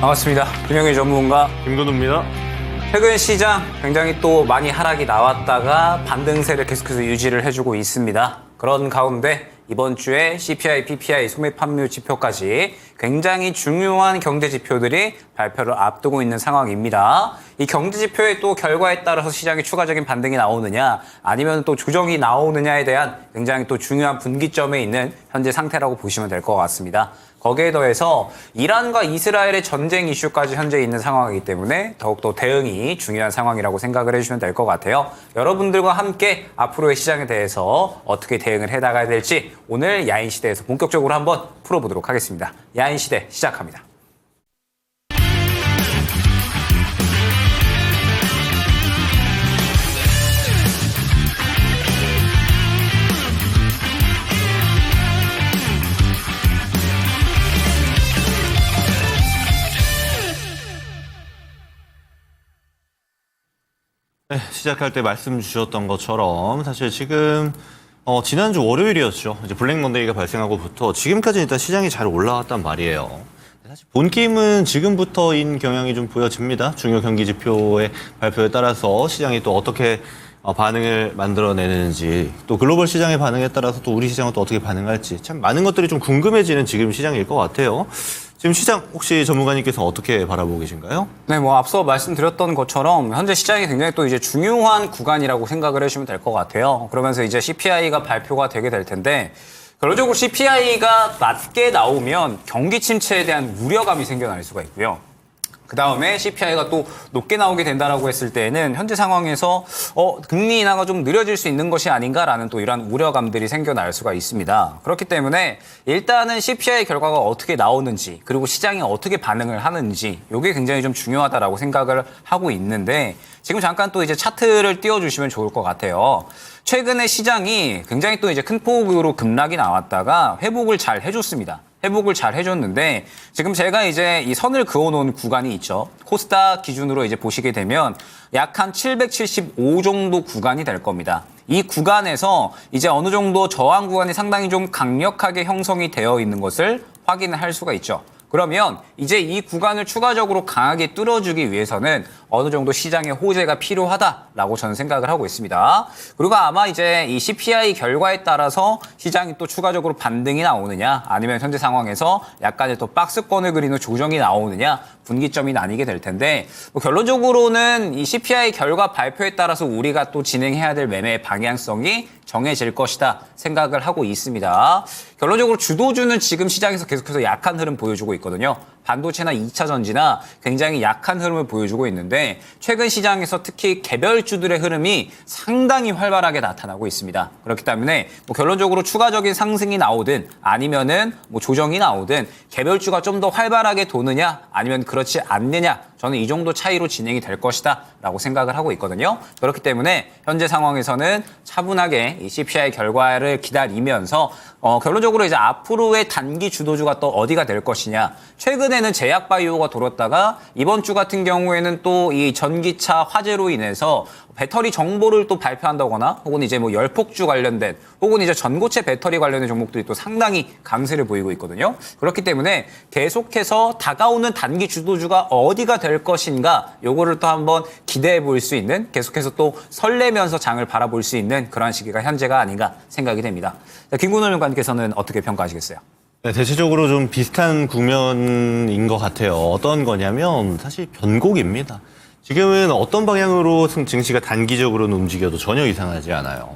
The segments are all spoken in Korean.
반갑습니다. 금융의 전문가 김건우입니다. 최근 시장 굉장히 또 많이 하락이 나왔다가 반등세를 계속해서 유지를 해주고 있습니다. 그런 가운데 이번 주에 CPI, PPI, 소매 판매 지표까지 굉장히 중요한 경제 지표들이 발표를 앞두고 있는 상황입니다. 이 경제 지표의 또 결과에 따라서 시장에 추가적인 반등이 나오느냐 아니면 또 조정이 나오느냐에 대한 굉장히 또 중요한 분기점에 있는 현재 상태라고 보시면 될 것 같습니다. 거기에 더해서 이란과 이스라엘의 전쟁 이슈까지 현재 있는 상황이기 때문에 더욱더 대응이 중요한 상황이라고 생각을 해주시면 될 것 같아요. 여러분들과 함께 앞으로의 시장에 대해서 어떻게 대응을 해나가야 될지 오늘 야인시대에서 본격적으로 한번 풀어보도록 하겠습니다. 야인시대 시작합니다. 네, 시작할 때 말씀 주셨던 것처럼 사실 지금 지난주 월요일이었죠. 이제 블랙 먼데이가 발생하고부터 지금까지 일단 시장이 잘 올라왔단 말이에요. 사실 본 게임은 지금부터인 경향이 좀 보여집니다. 중요 경기 지표의 발표에 따라서 시장이 또 어떻게 반응을 만들어내는지, 또 글로벌 시장의 반응에 따라서 또 우리 시장은 또 어떻게 반응할지 참 많은 것들이 좀 궁금해지는 지금 시장일 것 같아요. 지금 시장 혹시 전문가님께서 어떻게 바라보고 계신가요? 네, 앞서 말씀드렸던 것처럼 현재 시장이 굉장히 또 이제 중요한 구간이라고 생각을 해주시면 될 것 같아요. 그러면서 이제 CPI가 발표가 되게 될 텐데 결론적으로 CPI가 낮게 나오면 경기 침체에 대한 우려감이 생겨날 수가 있고요. 그 다음에 CPI가 또 높게 나오게 된다라고 했을 때에는 현재 상황에서 금리 인하가 좀 느려질 수 있는 것이 아닌가라는 또 이런 우려감들이 생겨날 수가 있습니다. 그렇기 때문에 일단은 CPI 결과가 어떻게 나오는지 그리고 시장이 어떻게 반응을 하는지 이게 굉장히 좀 중요하다라고 생각을 하고 있는데 지금 잠깐 또 이제 차트를 띄워주시면 좋을 것 같아요. 최근에 시장이 굉장히 또 이제 큰 폭으로 급락이 나왔다가 회복을 잘 해줬습니다. 회복을 잘 해줬는데 지금 제가 이제 이 선을 그어놓은 구간이 있죠. 코스닥 기준으로 이제 보시게 되면 약 한 775 정도 구간이 될 겁니다. 이 구간에서 이제 어느 정도 저항 구간이 상당히 좀 강력하게 형성이 되어 있는 것을 확인을 할 수가 있죠. 그러면 이제 이 구간을 추가적으로 강하게 뚫어주기 위해서는 어느 정도 시장의 호재가 필요하다라고 저는 생각을 하고 있습니다. 그리고 아마 이제 이 CPI 결과에 따라서 시장이 또 추가적으로 반등이 나오느냐 아니면 현재 상황에서 약간의 또 박스권을 그리는 조정이 나오느냐 분기점이 나뉘게 될 텐데 결론적으로는 이 CPI 결과 발표에 따라서 우리가 또 진행해야 될 매매의 방향성이 정해질 것이다 생각을 하고 있습니다. 결론적으로 주도주는 지금 시장에서 계속해서 약한 흐름 보여주고 있거든요. 반도체나 2차 전지나 굉장히 약한 흐름을 보여주고 있는데 최근 시장에서 특히 개별주들의 흐름이 상당히 활발하게 나타나고 있습니다. 그렇기 때문에 결론적으로 추가적인 상승이 나오든 아니면은 조정이 나오든 개별주가 좀 더 활발하게 도느냐 아니면 그렇지 않느냐 저는 이 정도 차이로 진행이 될 것이다 라고 생각을 하고 있거든요. 그렇기 때문에 현재 상황에서는 차분하게 이 CPI 결과를 기다리면서 결론적으로 이제 앞으로의 단기 주도주가 또 어디가 될 것이냐. 최근에는 제약바이오가 돌았다가 이번 주 같은 경우에는 또 이 전기차 화재로 인해서 배터리 정보를 또 발표한다거나 혹은 이제 열폭주 관련된 혹은 이제 전고체 배터리 관련된 종목들이 또 상당히 강세를 보이고 있거든요. 그렇기 때문에 계속해서 다가오는 단기 주도주가 어디가 될 것인가 요거를 또 한번 기대해 볼 수 있는 계속해서 또 설레면서 장을 바라볼 수 있는 그러한 시기가 현재가 아닌가 생각이 됩니다. 김근호 연구관께서는 어떻게 평가하시겠어요? 네, 대체적으로 좀 비슷한 국면인 것 같아요. 어떤 거냐면 사실 변곡입니다. 지금은 어떤 방향으로 증시가 단기적으로는 움직여도 전혀 이상하지 않아요.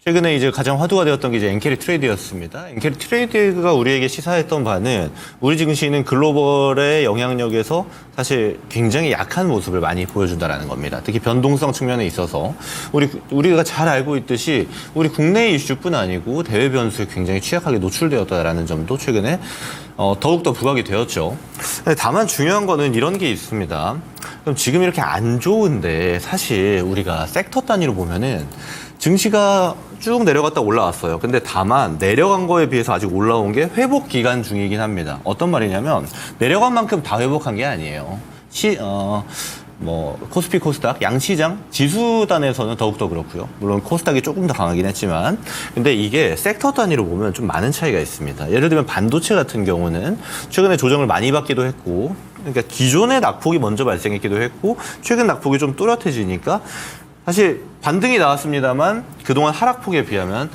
최근에 이제 가장 화두가 되었던 게 이제 엔캐리 트레이드였습니다. 엔캐리 트레이드가 우리에게 시사했던 바는 우리 증시는 글로벌의 영향력에서 사실 굉장히 약한 모습을 많이 보여준다라는 겁니다. 특히 변동성 측면에 있어서 우리가 잘 알고 있듯이 우리 국내 이슈뿐 아니고 대외 변수에 굉장히 취약하게 노출되었다라는 점도 최근에 더욱더 부각이 되었죠. 다만 중요한 거는 이런 게 있습니다. 그럼 지금 이렇게 안 좋은데 사실 우리가 섹터 단위로 보면은 증시가 쭉 내려갔다 올라왔어요. 근데 다만 내려간 거에 비해서 아직 올라온 게 회복 기간 중이긴 합니다. 어떤 말이냐면 내려간 만큼 다 회복한 게 아니에요. 뭐 코스피 코스닥 양시장 지수단에서는 더욱더 그렇고요. 물론 코스닥이 조금 더 강하긴 했지만 근데 이게 섹터 단위로 보면 좀 많은 차이가 있습니다. 예를 들면 반도체 같은 경우는 최근에 조정을 많이 받기도 했고 그러니까 기존의 낙폭이 먼저 발생했기도 했고 최근 낙폭이 좀 또렷해지니까 사실 반등이 나왔습니다만 그동안 하락폭에 비하면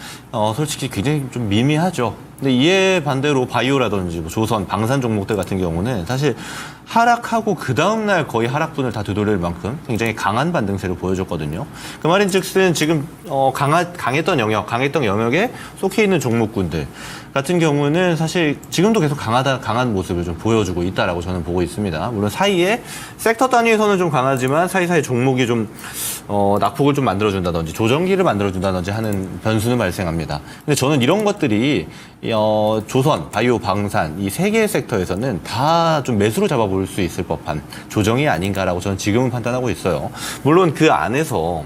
솔직히 굉장히 좀 미미하죠. 근데 이에 반대로 바이오라든지 뭐 조선, 방산 종목들 같은 경우는 사실 하락하고 그 다음날 거의 하락분을 다 되돌릴 만큼 굉장히 강한 반등세를 보여줬거든요. 그 말인즉슨 지금 강했던 영역에 속해 있는 종목군들 같은 경우는 사실 지금도 계속 강한 모습을 좀 보여주고 있다라고 저는 보고 있습니다. 물론 사이에 섹터 단위에서는 좀 강하지만 사이사이 종목이 좀 낙폭을 좀 만들어준다든지 조정기를 만들어준다든지 하는 변수는 발생합니다. 근데 저는 이런 것들이 조선, 바이오, 방산 이 세 개의 섹터에서는 다 좀 매수로 잡아볼 수 있을 법한 조정이 아닌가라고 저는 지금은 판단하고 있어요. 물론 그 안에서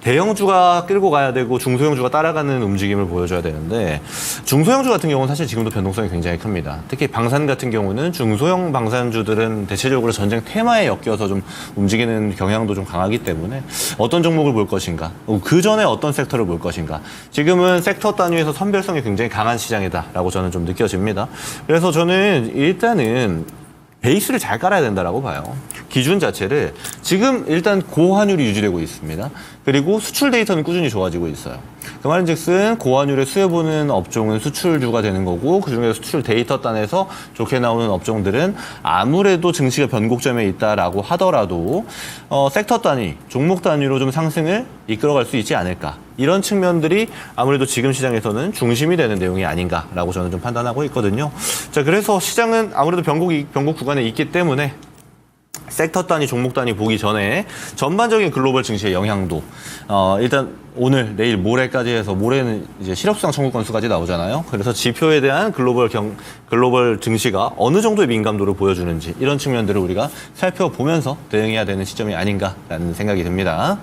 대형주가 끌고 가야 되고 중소형주가 따라가는 움직임을 보여줘야 되는데 중소형주 같은 경우는 사실 지금도 변동성이 굉장히 큽니다. 특히 방산 같은 경우는 중소형 방산주들은 대체적으로 전쟁 테마에 엮여서 좀 움직이는 경향도 좀 강하기 때문에 어떤 종목을 볼 것인가 그 전에 어떤 섹터를 볼 것인가 지금은 섹터 단위에서 선별성이 굉장히 강한 시장이다라고 저는 좀 느껴집니다. 그래서 저는 일단은 베이스를 잘 깔아야 된다라고 봐요. 기준 자체를 지금 일단 고환율이 유지되고 있습니다. 그리고 수출 데이터는 꾸준히 좋아지고 있어요. 그 말인즉슨 고환율에 수혜보는 업종은 수출주가 되는 거고 그중에 수출 데이터 단에서 좋게 나오는 업종들은 아무래도 증시가 변곡점에 있다라고 하더라도 섹터 단위, 종목 단위로 좀 상승을 이끌어갈 수 있지 않을까. 이런 측면들이 아무래도 지금 시장에서는 중심이 되는 내용이 아닌가라고 저는 좀 판단하고 있거든요. 자, 그래서 시장은 아무래도 변곡 구간에 있기 때문에 섹터 단위, 종목 단위 보기 전에 전반적인 글로벌 증시의 영향도 일단 오늘, 내일, 모레까지 해서 모레는 이제 실업수당 청구 건수까지 나오잖아요. 그래서 지표에 대한 글로벌 증시가 어느 정도의 민감도를 보여주는지 이런 측면들을 우리가 살펴보면서 대응해야 되는 시점이 아닌가라는 생각이 듭니다.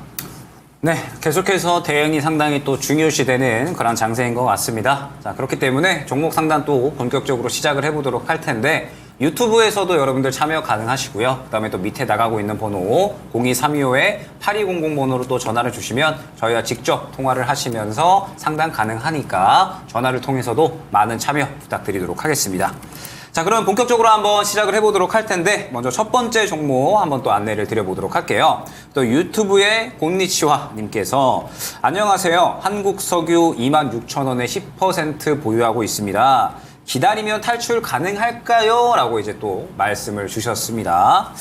네, 계속해서 대응이 상당히 또 중요시되는 그런 장세인 것 같습니다. 자, 그렇기 때문에 종목 상담 또 본격적으로 시작을 해보도록 할 텐데 유튜브에서도 여러분들 참여 가능하시고요. 그다음에 또 밑에 나가고 있는 번호 02325-8200 번호로 또 전화를 주시면 저희와 직접 통화를 하시면서 상담 가능하니까 전화를 통해서도 많은 참여 부탁드리도록 하겠습니다. 자, 그럼 본격적으로 한번 시작을 해보도록 할 텐데 먼저 첫 번째 종목 한번 또 안내를 드려보도록 할게요. 또 유튜브의 곤니치와 님께서 안녕하세요. 한국석유 26,000원에 10% 보유하고 있습니다. 기다리면 탈출 가능할까요? 라고 이제 또 말씀을 주셨습니다.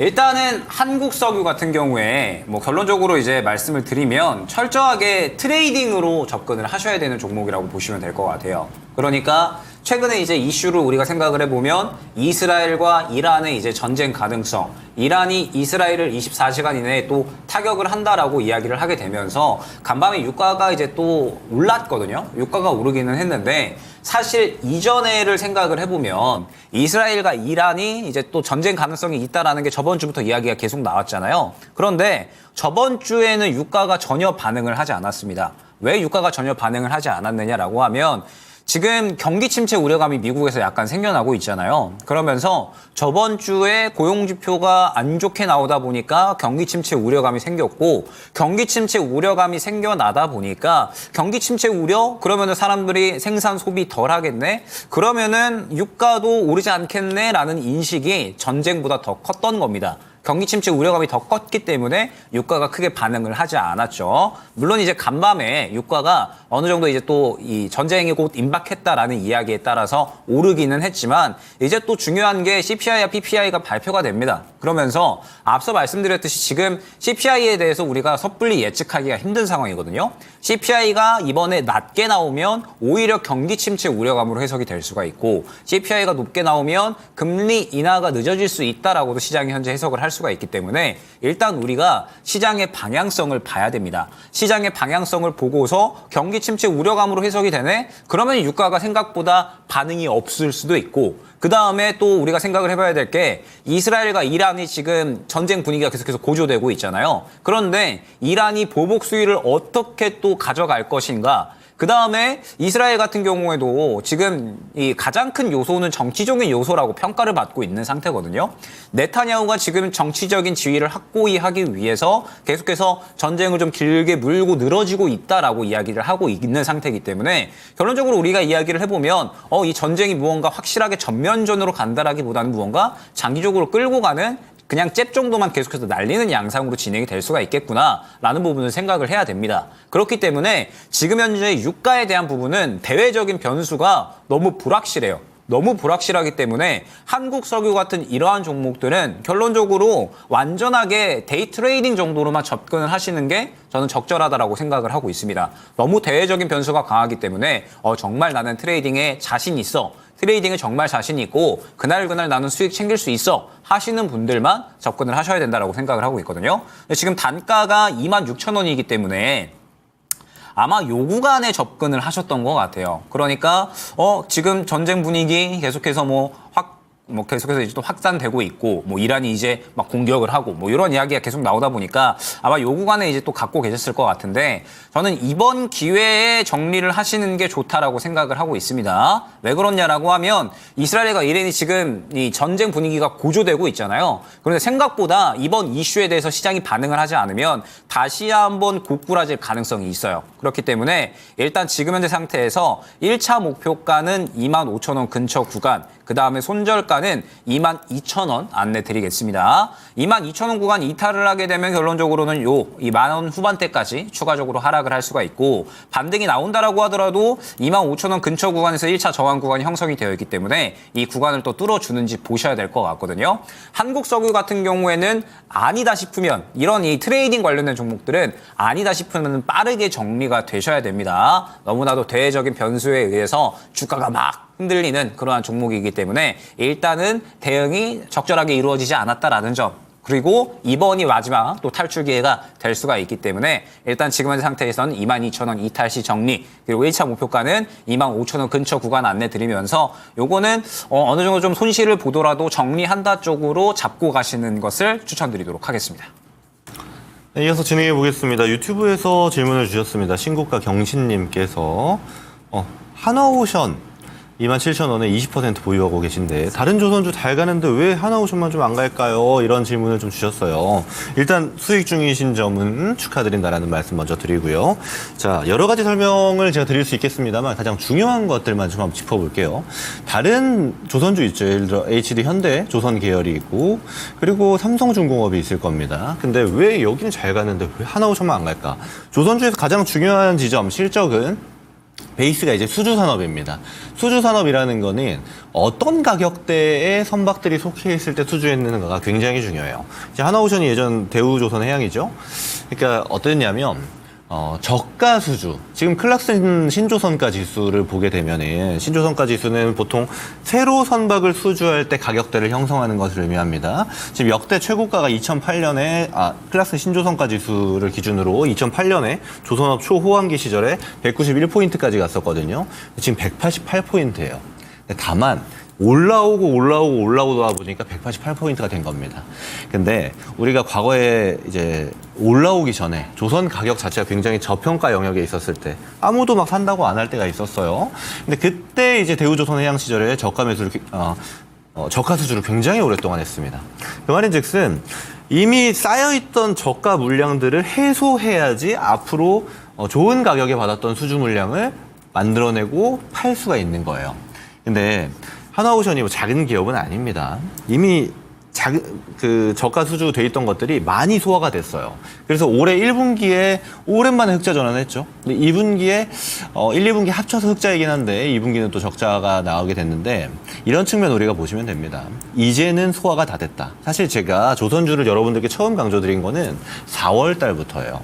일단은 한국석유 같은 경우에 뭐 결론적으로 이제 말씀을 드리면 철저하게 트레이딩으로 접근을 하셔야 되는 종목이라고 보시면 될 것 같아요. 그러니까 최근에 이제 이슈를 우리가 생각을 해보면 이스라엘과 이란의 이제 전쟁 가능성, 이란이 이스라엘을 24시간 이내에 또 타격을 한다라고 이야기를 하게 되면서 간밤에 유가가 이제 또 올랐거든요. 유가가 오르기는 했는데 사실 이전에를 생각을 해보면 이스라엘과 이란이 이제 또 전쟁 가능성이 있다라는 게 저번 주부터 이야기가 계속 나왔잖아요. 그런데 저번 주에는 유가가 전혀 반응을 하지 않았습니다. 왜 유가가 전혀 반응을 하지 않았느냐라고 하면 지금 경기 침체 우려감이 미국에서 약간 생겨나고 있잖아요. 그러면서 저번 주에 고용지표가 안 좋게 나오다 보니까 경기 침체 우려감이 생겼고 경기 침체 우려감이 생겨나다 보니까 경기 침체 우려? 그러면은 사람들이 생산 소비 덜 하겠네? 그러면은 유가도 오르지 않겠네? 라는 인식이 전쟁보다 더 컸던 겁니다. 경기 침체 우려감이 더 컸기 때문에 유가가 크게 반응을 하지 않았죠. 물론 이제 간밤에 유가가 어느 정도 이제 또 이 전쟁이 곧 임박했다라는 이야기에 따라서 오르기는 했지만 이제 또 중요한 게 CPI와 PPI가 발표가 됩니다. 그러면서 앞서 말씀드렸듯이 지금 CPI에 대해서 우리가 섣불리 예측하기가 힘든 상황이거든요. CPI가 이번에 낮게 나오면 오히려 경기 침체 우려감으로 해석이 될 수가 있고 CPI가 높게 나오면 금리 인하가 늦어질 수 있다라고도 시장이 현재 해석을 할 수가 있기 때문에 일단 우리가 시장의 방향성을 봐야 됩니다. 시장의 방향성을 보고서 경기 침체 우려감으로 해석이 되네? 그러면 유가가 생각보다 반응이 없을 수도 있고 그 다음에 또 우리가 생각을 해봐야 될 게 이스라엘과 이란이 지금 전쟁 분위기가 계속해서 고조되고 있잖아요. 그런데 이란이 보복 수위를 어떻게 또 가져갈 것인가 그 다음에 이스라엘 같은 경우에도 지금 이 가장 큰 요소는 정치적인 요소라고 평가를 받고 있는 상태거든요. 네타냐후가 지금 정치적인 지위를 확고히 하기 위해서 계속해서 전쟁을 좀 길게 물고 늘어지고 있다라고 이야기를 하고 있는 상태이기 때문에 결론적으로 우리가 이야기를 해보면 이 전쟁이 무언가 확실하게 전면전으로 간다라기보다는 무언가 장기적으로 끌고 가는 그냥 잽 정도만 계속해서 날리는 양상으로 진행이 될 수가 있겠구나라는 부분을 생각을 해야 됩니다. 그렇기 때문에 지금 현재 유가에 대한 부분은 대외적인 변수가 너무 불확실해요. 너무 불확실하기 때문에 한국 석유 같은 이러한 종목들은 결론적으로 완전하게 데이 트레이딩 정도로만 접근을 하시는 게 저는 적절하다라고 생각을 하고 있습니다. 너무 대외적인 변수가 강하기 때문에 정말 나는 트레이딩에 자신 있어. 트레이딩에 정말 자신이 있고 그날 나는 수익 챙길 수 있어 하시는 분들만 접근을 하셔야 된다고 생각을 하고 있거든요. 지금 단가가 26,000원이기 때문에 아마 요 구간에 접근을 하셨던 것 같아요. 그러니까 지금 전쟁 분위기 계속해서 계속해서 이제 또 확산되고 있고, 이란이 이제 막 공격을 하고, 이런 이야기가 계속 나오다 보니까 아마 요 구간에 이제 또 갖고 계셨을 것 같은데, 저는 이번 기회에 정리를 하시는 게 좋다라고 생각을 하고 있습니다. 왜 그러냐라고 하면, 이스라엘과 이란이 지금 이 전쟁 분위기가 고조되고 있잖아요. 그런데 생각보다 이번 이슈에 대해서 시장이 반응을 하지 않으면 다시 한번 고꾸라질 가능성이 있어요. 그렇기 때문에 일단 지금 현재 상태에서 1차 목표가는 25,000원 근처 구간, 그 다음에 손절가는 22,000원 안내 드리겠습니다. 22,000원 구간 이탈을 하게 되면 결론적으로는 이 10,000원 후반대까지 추가적으로 하락을 할 수가 있고, 반등이 나온다라고 하더라도 25,000원 근처 구간에서 1차 저항 구간이 형성이 되어 있기 때문에 이 구간을 또 뚫어주는지 보셔야 될 것 같거든요. 한국석유 같은 경우에는 아니다 싶으면, 이런 이 트레이딩 관련된 종목들은 아니다 싶으면 빠르게 정리가 되셔야 됩니다. 너무나도 대외적인 변수에 의해서 주가가 막 흔들리는 그러한 종목이기 때문에 일단은 대응이 적절하게 이루어지지 않았다라는 점, 그리고 이번이 마지막 또 탈출 기회가 될 수가 있기 때문에 일단 지금 현재 상태에서는 22,000원 이탈 시 정리, 그리고 1차 목표가는 25,000원 근처 구간 안내 드리면서 요거는 어느 정도 좀 손실을 보더라도 정리한다 쪽으로 잡고 가시는 것을 추천드리도록 하겠습니다. 네, 이어서 진행해 보겠습니다. 유튜브에서 질문을 주셨습니다. 신고가 경신님께서 하나오션 27,000원에 20% 보유하고 계신데 다른 조선주 잘 가는데 왜 하나오션만 좀 안 갈까요? 이런 질문을 좀 주셨어요. 일단 수익 중이신 점은 축하드린다라는 말씀 먼저 드리고요. 자, 여러 가지 설명을 제가 드릴 수 있겠습니다만 가장 중요한 것들만 좀 한번 짚어볼게요. 다른 조선주 있죠. 예를 들어 HD 현대 조선 계열이 있고, 그리고 삼성중공업이 있을 겁니다. 근데 왜 여기는 잘 가는데 왜 하나오션만 안 갈까? 조선주에서 가장 중요한 지점, 실적은 베이스가 이제 수주산업입니다. 수주산업이라는 거는 어떤 가격대에 선박들이 속해 있을 때 수주했는가가 굉장히 중요해요. 이제 하나오션이 예전 대우조선해양이죠. 그러니까 어땠냐면 저가 수주. 지금 클락슨 신조선가 지수를 보게 되면은, 신조선가 지수는 보통 새로 선박을 수주할 때 가격대를 형성하는 것을 의미합니다. 지금 역대 최고가가 2008년에 클락슨 신조선가 지수를 기준으로 2008년에 조선업 초호황기 시절에 191포인트까지 갔었거든요. 지금 188포인트예요. 다만 올라오다 보니까 188포인트가 된 겁니다. 근데 우리가 과거에 이제 올라오기 전에 조선 가격 자체가 굉장히 저평가 영역에 있었을 때 아무도 막 산다고 안 할 때가 있었어요. 근데 그때 이제 대우조선해양 시절에 저가 매수를 저가 수주를 굉장히 오랫동안 했습니다. 그 말인즉슨 이미 쌓여있던 저가 물량들을 해소해야지 앞으로 좋은 가격에 받았던 수주 물량을 만들어내고 팔 수가 있는 거예요. 근데 하나오션이 작은 기업은 아닙니다. 이미 저가 수주 돼 있던 것들이 많이 소화가 됐어요. 그래서 올해 1분기에 오랜만에 흑자 전환했죠. 근데 2분기에 1, 2분기 합쳐서 흑자이긴 한데 2분기는 또 적자가 나오게 됐는데, 이런 측면 우리가 보시면 됩니다. 이제는 소화가 다 됐다. 사실 제가 조선주를 여러분들께 처음 강조드린 거는 4월 달부터예요.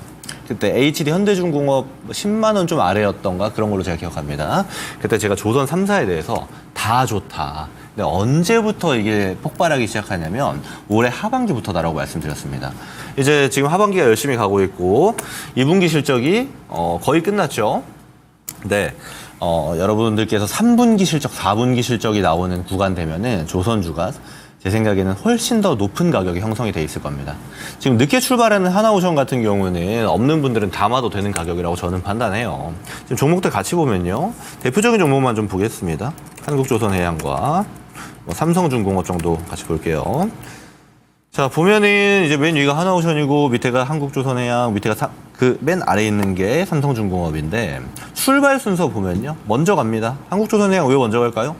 그때 HD 현대중공업 10만 원 좀 아래였던가 그런 걸로 제가 기억합니다. 그때 제가 조선 3사에 대해서 다 좋다. 근데 언제부터 이게 폭발하기 시작하냐면 올해 하반기부터다라고 말씀드렸습니다. 이제 지금 하반기가 열심히 가고 있고 2분기 실적이 거의 끝났죠. 근데 여러분들께서 3분기 실적, 4분기 실적이 나오는 구간 되면은 조선주가 제 생각에는 훨씬 더 높은 가격이 형성이 돼 있을 겁니다. 지금 늦게 출발하는 하나오션 같은 경우는 없는 분들은 담아도 되는 가격이라고 저는 판단해요. 지금 종목들 같이 보면요. 대표적인 종목만 좀 보겠습니다. 한국조선해양과 뭐 삼성중공업 정도 같이 볼게요. 자, 보면은 이제 맨 위가 하나오션이고 밑에가 한국조선해양, 밑에가 그 맨 아래에 있는 게 삼성중공업인데 출발 순서 보면요. 먼저 갑니다. 한국조선해양 왜 먼저 갈까요?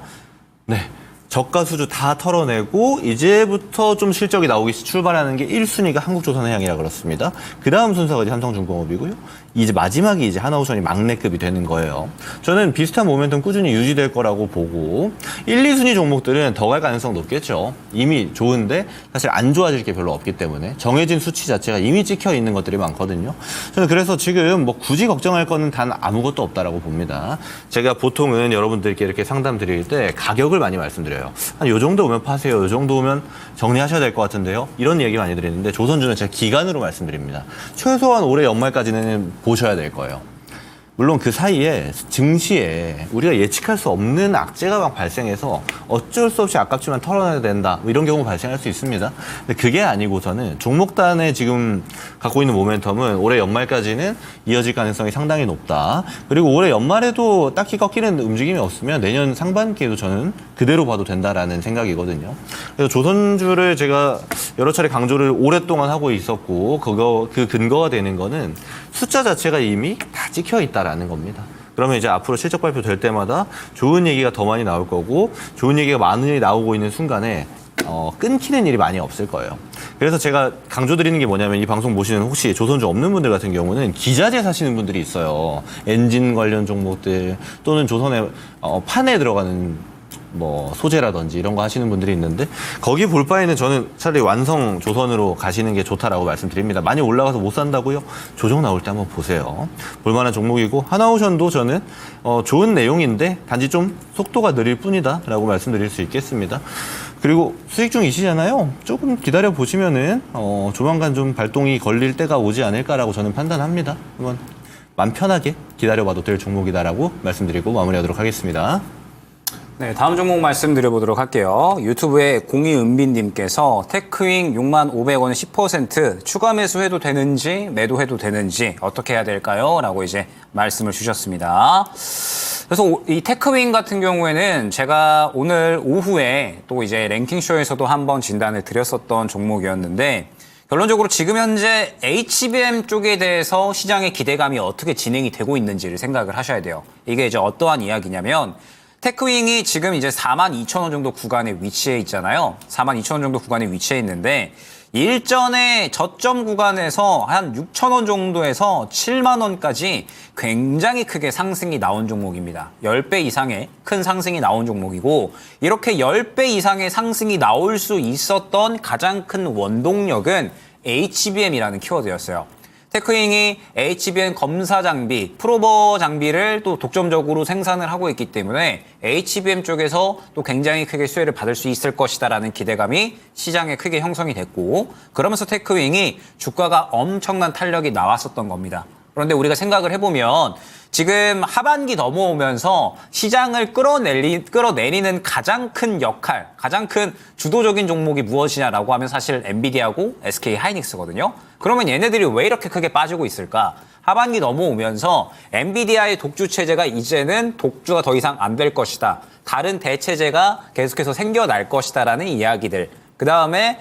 네. 저가 수주 다 털어내고 이제부터 좀 실적이 나오기 출발하는 게 1순위가 한국조선해양이라 그렇습니다. 그 다음 순서가 이제 삼성중공업이고요. 이제 마지막이 이제 하나오션이 막내급이 되는 거예요. 저는 비슷한 모멘텀 꾸준히 유지될 거라고 보고 1, 2순위 종목들은 더 갈 가능성 높겠죠. 이미 좋은데 사실 안 좋아질 게 별로 없기 때문에 정해진 수치 자체가 이미 찍혀 있는 것들이 많거든요. 저는 그래서 지금 뭐 굳이 걱정할 거는 단 아무것도 없다라고 봅니다. 제가 보통은 여러분들께 이렇게 상담 드릴 때 가격을 많이 말씀드려요. 한 요 정도 오면 파세요. 요 정도 오면 정리하셔야 될 것 같은데요. 이런 얘기 많이 드리는데 조선주는 제가 기간으로 말씀드립니다. 최소한 올해 연말까지는 보셔야 될 거예요. 물론 그 사이에 증시에 우리가 예측할 수 없는 악재가 막 발생해서 어쩔 수 없이 아깝지만 털어내야 된다. 뭐 이런 경우 발생할 수 있습니다. 근데 그게 아니고서는 종목단에 지금 갖고 있는 모멘텀은 올해 연말까지는 이어질 가능성이 상당히 높다. 그리고 올해 연말에도 딱히 꺾이는 움직임이 없으면 내년 상반기에도 저는 그대로 봐도 된다라는 생각이거든요. 그래서 조선주를 제가 여러 차례 강조를 오랫동안 하고 있었고 그 근거가 되는 거는 숫자 자체가 이미 다 찍혀 있다라는 겁니다. 그러면 이제 앞으로 실적 발표 될 때마다 좋은 얘기가 더 많이 나올 거고 좋은 얘기가 많이 나오고 있는 순간에 끊기는 일이 많이 없을 거예요. 그래서 제가 강조드리는 게 뭐냐면 이 방송 보시는 혹시 조선주 없는 분들 같은 경우는 기자재 사시는 분들이 있어요. 엔진 관련 종목들 또는 조선의 판에 들어가는 뭐 소재라든지 이런 거 하시는 분들이 있는데 거기 볼 바에는 저는 차라리 완성 조선으로 가시는 게 좋다라고 말씀드립니다. 많이 올라가서 못 산다고요? 조정 나올 때 한번 보세요. 볼만한 종목이고 하나오션도 저는 좋은 내용인데 단지 좀 속도가 느릴 뿐이다 라고 말씀드릴 수 있겠습니다. 그리고 수익 중이시잖아요. 조금 기다려 보시면은 조만간 좀 발동이 걸릴 때가 오지 않을까라고 저는 판단합니다. 한번 마음 편하게 기다려봐도 될 종목이다라고 말씀드리고 마무리하도록 하겠습니다. 네, 다음 종목 말씀드려보도록 할게요. 유튜브에 공이은빈님께서 테크윙 65,000원에 10% 추가 매수해도 되는지 매도해도 되는지 어떻게 해야 될까요? 라고 이제 말씀을 주셨습니다. 그래서 이 테크윙 같은 경우에는 제가 오늘 오후에 또 이제 랭킹쇼에서도 한번 진단을 드렸었던 종목이었는데 결론적으로 지금 현재 HBM 쪽에 대해서 시장의 기대감이 어떻게 진행이 되고 있는지를 생각을 하셔야 돼요. 이게 이제 어떠한 이야기냐면 테크윙이 지금 이제 42,000원 정도 구간에 위치해 있잖아요. 42,000원 정도 구간에 위치해 있는데 일전에 저점 구간에서 한 6,000원 정도에서 7만 원까지 굉장히 크게 상승이 나온 종목입니다. 10배 이상의 큰 상승이 나온 종목이고 이렇게 10배 이상의 상승이 나올 수 있었던 가장 큰 원동력은 HBM이라는 키워드였어요. 테크윙이 HBM 검사 장비, 프로버 장비를 또 독점적으로 생산을 하고 있기 때문에 HBM 쪽에서 또 굉장히 크게 수혜를 받을 수 있을 것이다라는 기대감이 시장에 크게 형성이 됐고 그러면서 테크윙이 주가가 엄청난 탄력이 나왔었던 겁니다. 그런데 우리가 생각을 해보면 지금 하반기 넘어오면서 시장을 끌어내리는 가장 큰 역할, 가장 큰 주도적인 종목이 무엇이냐라고 하면 사실 엔비디아고 SK 하이닉스거든요. 그러면 얘네들이 왜 이렇게 크게 빠지고 있을까? 하반기 넘어오면서 엔비디아의 독주 체제가 이제는 독주가 더 이상 안 될 것이다. 다른 대체제가 계속해서 생겨날 것이다라는 이야기들. 그 다음에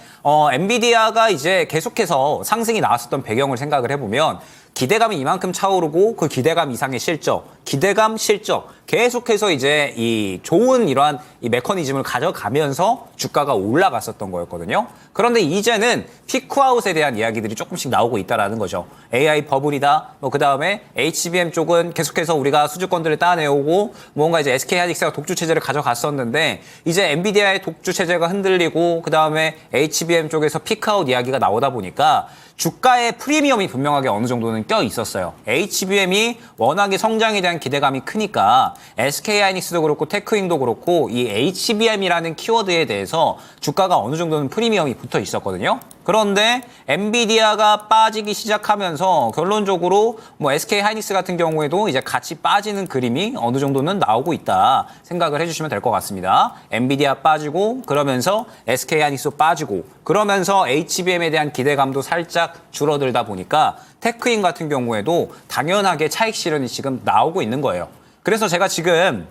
엔비디아가 이제 계속해서 상승이 나왔었던 배경을 생각을 해보면 기대감이 이만큼 차오르고 그 기대감 이상의 실적, 기대감, 실적 계속해서 이제 이 좋은 이러한 이 메커니즘을 가져가면서 주가가 올라갔었던 거였거든요. 그런데 이제는 피크아웃에 대한 이야기들이 조금씩 나오고 있다라는 거죠. AI 버블이다. 그 다음에 HBM 쪽은 계속해서 우리가 수주권들을 따내오고 뭔가 이제 SK 하이닉스가 독주 체제를 가져갔었는데 이제 엔비디아의 독주 체제가 흔들리고 그 다음에 HBM 쪽에서 피크아웃 이야기가 나오다 보니까 주가의 프리미엄이 분명하게 어느 정도는 껴 있었어요. HBM이 워낙에 성장에 대한 기대감이 크니까 SK 하이닉스도 그렇고 테크윙도 그렇고 이 HBM이라는 키워드에 대해서 주가가 어느 정도는 프리미엄이 붙어 있었거든요. 그런데 엔비디아가 빠지기 시작하면서 결론적으로 뭐 SK 하이닉스 같은 경우에도 이제 같이 빠지는 그림이 어느 정도는 나오고 있다 생각을 해주시면 될 것 같습니다. 엔비디아 빠지고 그러면서 SK 하이닉스 빠지고 그러면서 HBM에 대한 기대감도 살짝 줄어들다 보니까 테크인 같은 경우에도 당연하게 차익 실현이 지금 나오고 있는 거예요. 그래서 제가 지금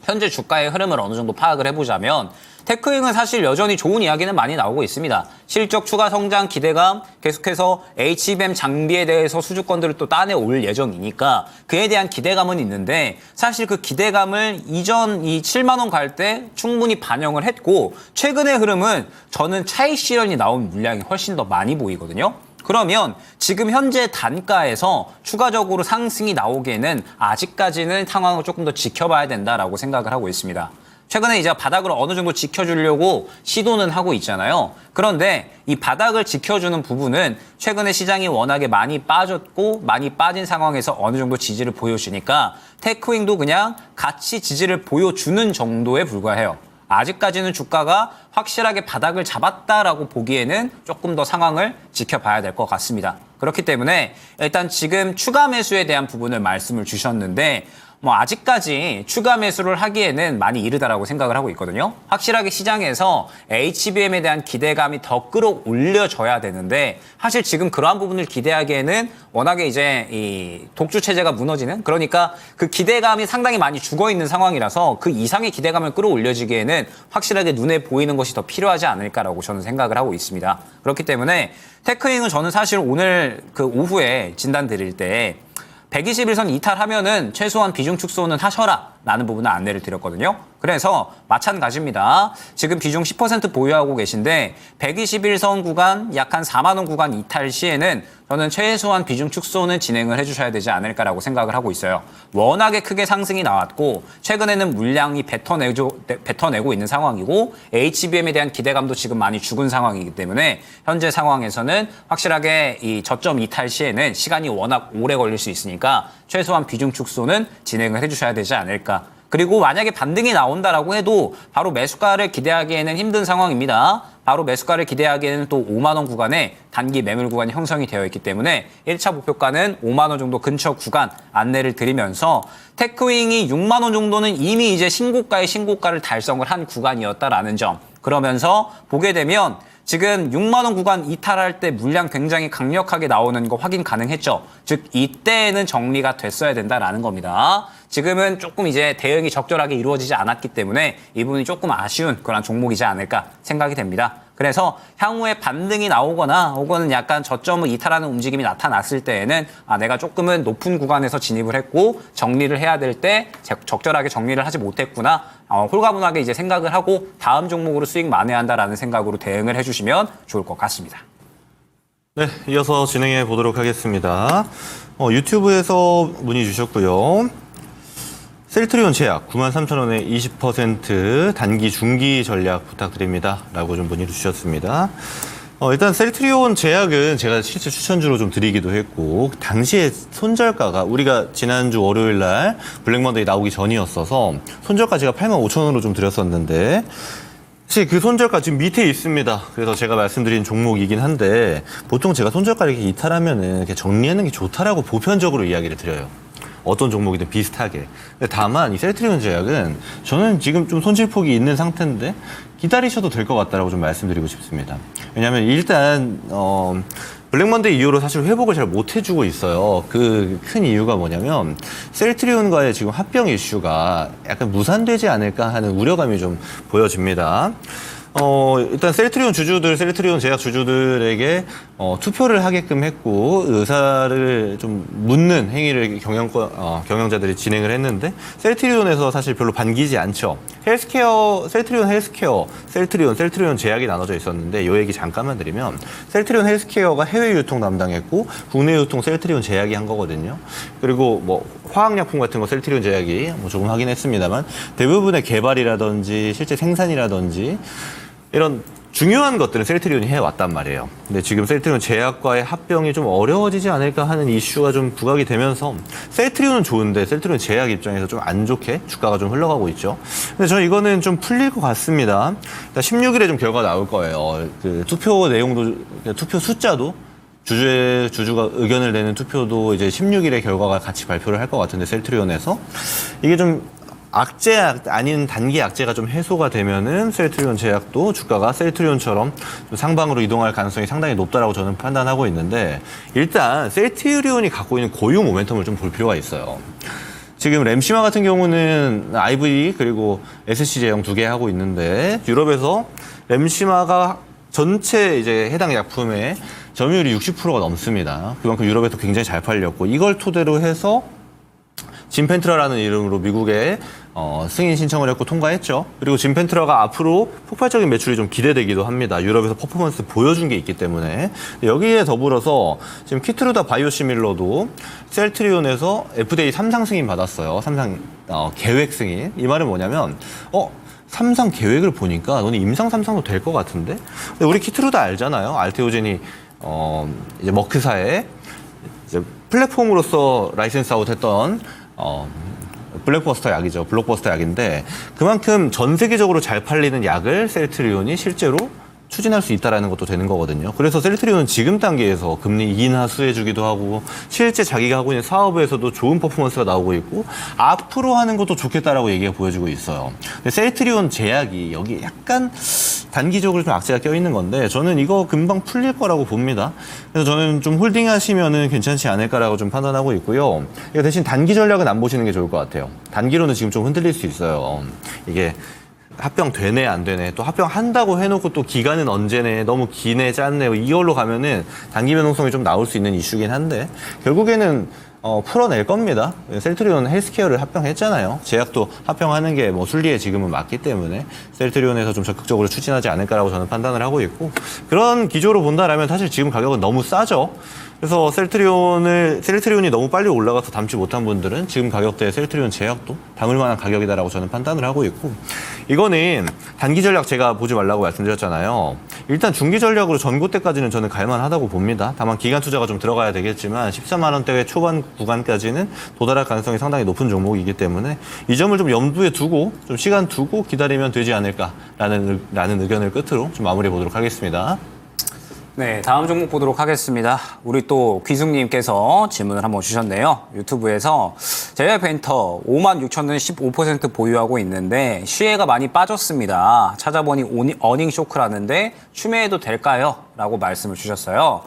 현재 주가의 흐름을 어느 정도 파악을 해보자면 테크잉은 사실 여전히 좋은 이야기는 많이 나오고 있습니다. 실적 추가 성장 기대감, 계속해서 HBM 장비에 대해서 수주권들을 또 따내올 예정이니까 그에 대한 기대감은 있는데 사실 그 기대감을 이전 이 7만 원 갈 때 충분히 반영을 했고 최근의 흐름은 저는 차익 실현이 나온 물량이 훨씬 더 많이 보이거든요. 그러면 지금 현재 단가에서 추가적으로 상승이 나오기에는 아직까지는 상황을 조금 더 지켜봐야 된다라고 생각을 하고 있습니다. 최근에 이제 바닥을 어느 정도 지켜주려고 시도는 하고 있잖아요. 그런데 이 바닥을 지켜주는 부분은 최근에 시장이 워낙에 많이 빠졌고 많이 빠진 상황에서 어느 정도 지지를 보여주니까 테크윙도 그냥 같이 지지를 보여주는 정도에 불과해요. 아직까지는 주가가 확실하게 바닥을 잡았다라고 보기에는 조금 더 상황을 지켜봐야 될 것 같습니다. 그렇기 때문에 일단 지금 추가 매수에 대한 부분을 말씀을 주셨는데 뭐 아직까지 추가 매수를 하기에는 많이 이르다라고 생각을 하고 있거든요. 확실하게 시장에서 HBM에 대한 기대감이 더 끌어올려져야 되는데 사실 지금 그러한 부분을 기대하기에는 워낙에 이제 이 독주 체제가 무너지는 그러니까 그 기대감이 상당히 많이 죽어 있는 상황이라서 그 이상의 기대감을 끌어올려지기에는 확실하게 눈에 보이는 것이 더 필요하지 않을까라고 저는 생각을 하고 있습니다. 그렇기 때문에 테크잉은 저는 사실 오늘 그 오후에 진단 드릴 때 121선 이탈하면은 최소한 비중 축소는 하셔라 라는 부분은 안내를 드렸거든요. 그래서 마찬가지입니다. 지금 비중 10% 보유하고 계신데 121선 구간 약 한 4만 원 구간 이탈 시에는 저는 최소한 비중 축소는 진행을 해주셔야 되지 않을까라고 생각을 하고 있어요. 워낙에 크게 상승이 나왔고 최근에는 물량이 뱉어내고 있는 상황이고 HBM에 대한 기대감도 지금 많이 죽은 상황이기 때문에 현재 상황에서는 확실하게 이 저점 이탈 시에는 시간이 워낙 오래 걸릴 수 있으니까 최소한 비중 축소는 진행을 해주셔야 되지 않을까. 그리고 만약에 반등이 나온다라고 해도 바로 매수가를 기대하기에는 힘든 상황입니다. 바로 매수가를 기대하기에는 또 5만 원 구간에 단기 매물 구간이 형성이 되어 있기 때문에 1차 목표가는 5만 원 정도 근처 구간 안내를 드리면서 테크윙이 6만 원 정도는 이미 이제 신고가의 신고가를 달성을 한 구간이었다라는 점. 그러면서 보게 되면 지금 6만 원 구간 이탈할 때 물량 굉장히 강력하게 나오는 거 확인 가능했죠. 즉 이때는 정리가 됐어야 된다라는 겁니다. 지금은 조금 이제 대응이 적절하게 이루어지지 않았기 때문에 이 부분이 조금 아쉬운 그런 종목이지 않을까 생각이 됩니다. 그래서 향후에 반등이 나오거나 혹은 약간 저점을 이탈하는 움직임이 나타났을 때에는 내가 조금은 높은 구간에서 진입을 했고 정리를 해야 될 때 적절하게 정리를 하지 못했구나. 홀가분하게 이제 생각을 하고 다음 종목으로 수익 만회한다라는 생각으로 대응을 해주시면 좋을 것 같습니다. 네, 이어서 진행해 보도록 하겠습니다. 유튜브에서 문의 주셨고요. 셀트리온 제약 93,000원에 20% 단기 중기 전략 부탁드립니다. 라고 좀 문의를 주셨습니다. 일단 셀트리온 제약은 제가 실제 추천주로 좀 드리기도 했고 당시에 손절가가 우리가 지난주 월요일 날 블랙먼데이 나오기 전이었어서 손절가 제가 85,000원으로 좀 드렸었는데 사실 그 손절가 지금 밑에 있습니다. 그래서 제가 말씀드린 종목이긴 한데 보통 제가 손절가 이렇게 이탈하면은 이렇게 정리하는 게 좋다라고 보편적으로 이야기를 드려요. 어떤 종목이든 비슷하게. 다만 이 셀트리온 제약은 저는 지금 좀 손실폭이 있는 상태인데 기다리셔도 될 것 같다라고 좀 말씀드리고 싶습니다. 왜냐하면 일단 블랙먼데이 이후로 사실 회복을 잘 못 해주고 있어요. 그 큰 이유가 뭐냐면 셀트리온과의 지금 합병 이슈가 약간 무산되지 않을까 하는 우려감이 좀 보여집니다. 일단 셀트리온 주주들, 셀트리온 제약 주주들에게 투표를 하게끔 했고 의사를 좀 묻는 행위를 경영자들이 진행을 했는데 셀트리온에서 사실 별로 반기지 않죠. 헬스케어, 셀트리온 헬스케어, 셀트리온 제약이 나눠져 있었는데 이 얘기 잠깐만 드리면 셀트리온 헬스케어가 해외 유통 담당했고 국내 유통 셀트리온 제약이 한 거거든요. 그리고 뭐 화학약품 같은 거 셀트리온 제약이 조금 하긴 했습니다만 대부분의 개발이라든지 실제 생산이라든지 이런 중요한 것들은 셀트리온이 해왔단 말이에요. 근데 지금 셀트리온 제약과의 합병이 좀 어려워지지 않을까 하는 이슈가 좀 부각이 되면서 셀트리온은 좋은데 셀트리온 제약 입장에서 좀 안 좋게 주가가 좀 흘러가고 있죠. 근데 저는 이거는 좀 풀릴 것 같습니다. 16일에 좀 결과 나올 거예요. 그 투표 내용도, 투표 숫자도 주주가 의견을 내는 투표도 이제 16일에 결과가 같이 발표를 할 것 같은데 셀트리온에서 이게 좀 악재 아닌 단기 악재가 좀 해소가 되면은 셀트리온 제약도 주가가 셀트리온처럼 좀 상방으로 이동할 가능성이 상당히 높다라고 저는 판단하고 있는데 일단 셀트리온이 갖고 있는 고유 모멘텀을 좀 볼 필요가 있어요. 지금 램시마 같은 경우는 IV 그리고 SC 제형 2개 하고 있는데 유럽에서 램시마가 전체 이제 해당 약품의 점유율이 60%가 넘습니다. 그만큼 유럽에서 굉장히 잘 팔렸고 이걸 토대로 해서 진펜트라라는 이름으로 미국에 승인 신청을 했고 통과했죠. 그리고 진펜트라가 앞으로 폭발적인 매출이 좀 기대되기도 합니다. 유럽에서 퍼포먼스 보여준 게 있기 때문에. 여기에 더불어서 지금 키트루다 바이오시밀러도 셀트리온에서 FDA 3상 승인 받았어요. 3상 계획 승인. 이 말은 뭐냐면 3상 계획을 보니까 너는 임상 3상도 될 것 같은데? 근데 우리 키트루다 알잖아요. 알테오젠이 이제 머크사에 이제 플랫폼으로서 라이센스 아웃했던 블록버스터 약이죠. 블록버스터 약인데 그만큼 전 세계적으로 잘 팔리는 약을 셀트리온이 실제로 추진할 수 있다는 것도 되는 거거든요. 그래서 셀트리온은 지금 단계에서 금리 인하 수혜주기도 하고 실제 자기가 하고 있는 사업에서도 좋은 퍼포먼스가 나오고 있고 앞으로 하는 것도 좋겠다라고 얘기가 보여지고 있어요. 근데 셀트리온 제약이 여기 약간 단기적으로 좀 악재가 껴있는 건데 저는 이거 금방 풀릴 거라고 봅니다. 그래서 저는 좀 홀딩하시면은 괜찮지 않을까라고 좀 판단하고 있고요. 이거 대신 단기 전략은 안 보시는 게 좋을 것 같아요. 단기로는 지금 좀 흔들릴 수 있어요. 이게 합병 되네 안 되네 또 합병한다고 해놓고 또 기간은 언제네 너무 기네 짧네 이걸로 가면은 단기 변동성이 좀 나올 수 있는 이슈긴 한데 결국에는 풀어낼 겁니다. 셀트리온 헬스케어를 합병했잖아요. 제약도 합병하는 게 뭐 순리에 지금은 맞기 때문에 셀트리온에서 좀 적극적으로 추진하지 않을까라고 저는 판단을 하고 있고 그런 기조로 본다라면 사실 지금 가격은 너무 싸죠. 그래서 셀트리온이 너무 빨리 올라가서 담지 못한 분들은 지금 가격대에 셀트리온 제약도 담을 만한 가격이다라고 저는 판단을 하고 있고 이거는 단기 전략 제가 보지 말라고 말씀드렸잖아요. 일단 중기 전략으로 전고때까지는 저는 갈만하다고 봅니다. 다만 기간 투자가 좀 들어가야 되겠지만 14만 원대 초반 구간까지는 도달할 가능성이 상당히 높은 종목이기 때문에 이 점을 좀 염두에 두고 좀 시간 두고 기다리면 되지 않을까라는 의견을 끝으로 좀 마무리해 보도록 하겠습니다. 네, 다음 종목 보도록 하겠습니다. 우리 또 귀숙님께서 질문을 한번 주셨네요. 유튜브에서 제약벤터 56,000원 15% 보유하고 있는데 시혜가 많이 빠졌습니다. 찾아보니 어닝 쇼크라는데 추매해도 될까요? 라고 말씀을 주셨어요.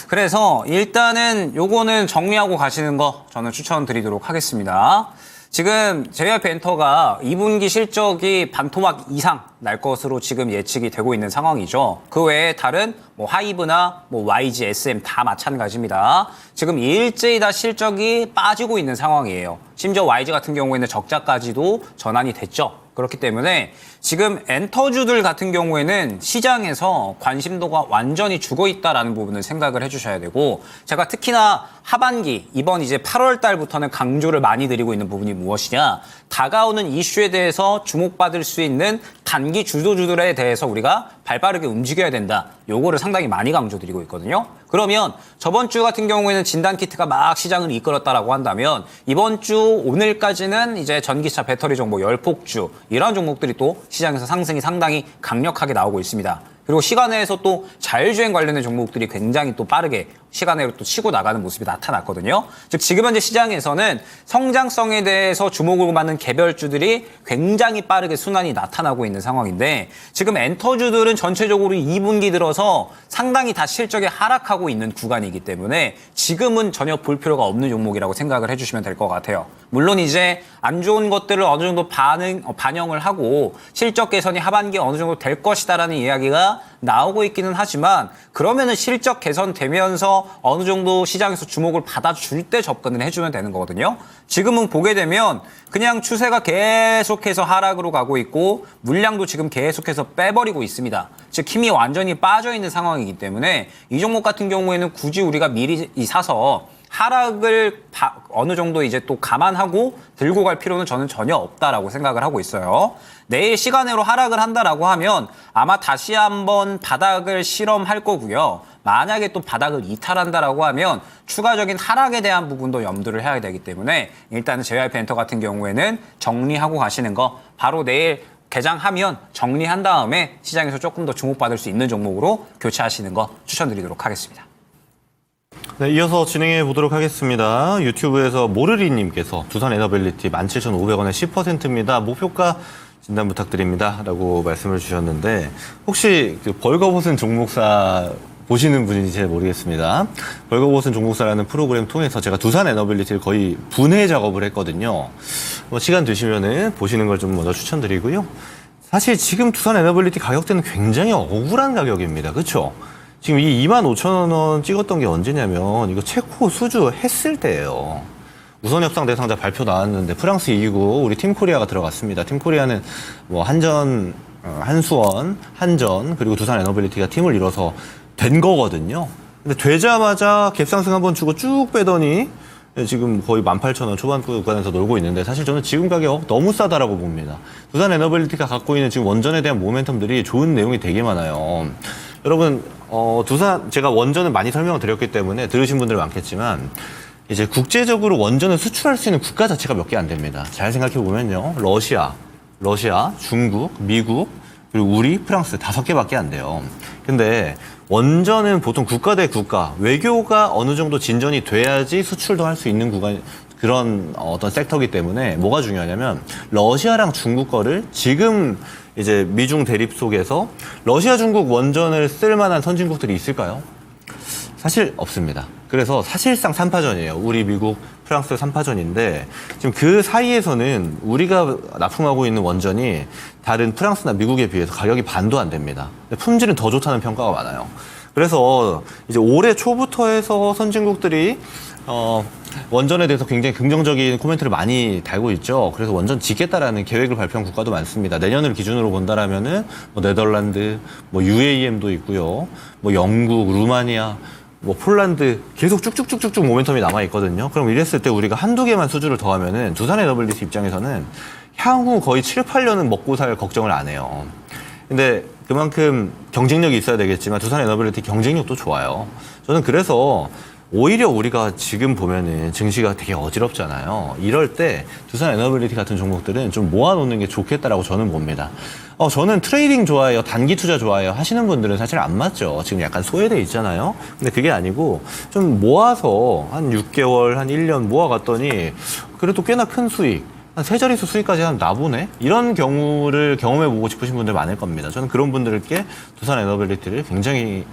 그래서 일단은 요거는 정리하고 가시는 거 저는 추천드리도록 하겠습니다. 지금 제약벤터가 2분기 실적이 반토막 이상 날 것으로 지금 예측이 되고 있는 상황이죠. 그 외에 다른 뭐 하이브나 뭐 YG, SM 다 마찬가지입니다. 지금 일제히 다 실적이 빠지고 있는 상황이에요. 심지어 YG 같은 경우에는 적자까지도 전환이 됐죠. 그렇기 때문에 지금 엔터주들 같은 경우에는 시장에서 관심도가 완전히 죽어 있다라는 부분을 생각을 해주셔야 되고 제가 특히나 하반기 이번 이제 8월 달부터는 강조를 많이 드리고 있는 부분이 무엇이냐 다가오는 이슈에 대해서 주목받을 수 있는 단기 주도주들에 대해서 우리가 발빠르게 움직여야 된다. 요거를 상당히 많이 강조드리고 있거든요. 그러면 저번 주 같은 경우에는 진단키트가 막 시장을 이끌었다라고 한다면 이번 주 오늘까지는 이제 전기차 배터리 종목 열폭주 이런 종목들이 또 시장에서 상승이 상당히 강력하게 나오고 있습니다. 그리고 시간외에서 또 자율주행 관련된 종목들이 굉장히 또 빠르게 시간외로 또 치고 나가는 모습이 나타났거든요. 즉 지금 현재 시장에서는 성장성에 대해서 주목을 받는 개별주들이 굉장히 빠르게 순환이 나타나고 있는 상황인데 지금 엔터주들은 전체적으로 2분기 들어서 상당히 다 실적이 하락하고 있는 구간이기 때문에 지금은 전혀 볼 필요가 없는 종목이라고 생각을 해주시면 될 것 같아요. 물론 이제 안 좋은 것들을 어느 정도 반영을 하고 실적 개선이 하반기에 어느 정도 될 것이다라는 이야기가 나오고 있기는 하지만 그러면은 실적 개선되면서 어느 정도 시장에서 주목을 받아줄 때 접근을 해주면 되는 거거든요. 지금은 보게 되면 그냥 추세가 계속해서 하락으로 가고 있고 물량도 지금 계속해서 빼버리고 있습니다. 즉 힘이 완전히 빠져 있는 상황이기 때문에 이 종목 같은 경우에는 굳이 우리가 미리 사서 하락을 어느 정도 이제 또 감안하고 들고 갈 필요는 저는 전혀 없다라고 생각을 하고 있어요. 내일 시간으로 하락을 한다라고 하면 아마 다시 한번 바닥을 실험할 거고요. 만약에 또 바닥을 이탈한다라고 하면 추가적인 하락에 대한 부분도 염두를 해야 되기 때문에 일단은 JYP 엔터 같은 경우에는 정리하고 가시는 거 바로 내일 개장하면 정리한 다음에 시장에서 조금 더 주목받을 수 있는 종목으로 교체하시는 거 추천드리도록 하겠습니다. 네, 이어서 진행해 보도록 하겠습니다. 유튜브에서 모르리님께서 두산 에너빌리티 17,500원에 10%입니다. 목표가 진단 부탁드립니다. 라고 말씀을 주셨는데 혹시 그 벌거벗은 종목사 보시는 분인지 잘 모르겠습니다. 벌거벗은 종목사라는 프로그램 통해서 제가 두산 에너빌리티를 거의 분해 작업을 했거든요. 시간 되시면은 보시는 걸 좀 먼저 추천드리고요. 사실 지금 두산 에너빌리티 가격대는 굉장히 억울한 가격입니다. 그렇죠? 지금 이 25,000원 찍었던 게 언제냐면 이거 체코 수주 했을 때예요. 우선 협상 대상자 발표 나왔는데 프랑스 이기고 우리 팀코리아가 들어갔습니다. 팀코리아는 뭐 한전, 한수원, 한전 그리고 두산 에너빌리티가 팀을 이뤄서 된 거거든요. 근데 되자마자 갭상승 한번 주고 쭉 빼더니 지금 거의 18,000원 초반 구간에서 놀고 있는데 사실 저는 지금 가격 너무 싸다라고 봅니다. 두산 에너빌리티가 갖고 있는 지금 원전에 대한 모멘텀들이 좋은 내용이 되게 많아요. 여러분 두산 제가 원전을 많이 설명을 드렸기 때문에 들으신 분들 많겠지만 이제 국제적으로 원전을 수출할 수 있는 국가 자체가 몇 개 안 됩니다. 잘 생각해 보면요. 러시아, 중국, 미국, 그리고 우리, 프랑스 5개밖에 안 돼요. 근데 원전은 보통 국가 대 국가, 외교가 어느 정도 진전이 돼야지 수출도 할 수 있는 구간, 그런 어떤 섹터이기 때문에 뭐가 중요하냐면 러시아랑 중국 거를 지금 이제 미중 대립 속에서 러시아, 중국 원전을 쓸 만한 선진국들이 있을까요? 사실 없습니다. 그래서 사실상 3파전이에요. 우리, 미국, 프랑스 3파전인데 지금 그 사이에서는 우리가 납품하고 있는 원전이 다른 프랑스나 미국에 비해서 가격이 반도 안 됩니다. 품질은 더 좋다는 평가가 많아요. 그래서 이제 올해 초부터 해서 선진국들이 원전에 대해서 굉장히 긍정적인 코멘트를 많이 달고 있죠. 그래서 원전 짓겠다라는 계획을 발표한 국가도 많습니다. 내년을 기준으로 본다라면은 뭐 네덜란드, 뭐 UAEM도 있고요. 뭐 영국, 루마니아, 뭐 폴란드 계속 쭉쭉쭉쭉쭉 모멘텀이 남아 있거든요. 그럼 이랬을 때 우리가 한두 개만 수주를 더하면은 두산 에너빌리티 입장에서는 향후 거의 7, 8년은 먹고 살 걱정을 안 해요. 근데 그만큼 경쟁력이 있어야 되겠지만 두산 에너빌리티 경쟁력도 좋아요. 저는 그래서 오히려 우리가 지금 보면은 증시가 되게 어지럽잖아요. 이럴 때 두산 에너빌리티 같은 종목들은 좀 모아놓는 게 좋겠다라고 저는 봅니다. 저는 트레이딩 좋아해요, 단기 투자 좋아해요 하시는 분들은 사실 안 맞죠. 지금 약간 소외돼 있잖아요. 근데 그게 아니고 좀 모아서 한 6개월, 한 1년 모아갔더니 그래도 꽤나 큰 수익, 한 3자릿수 수익까지 한 나보네? 이런 경우를 경험해보고 싶으신 분들 많을 겁니다. 저는 그런 분들께 두산 에너빌리티를 굉장히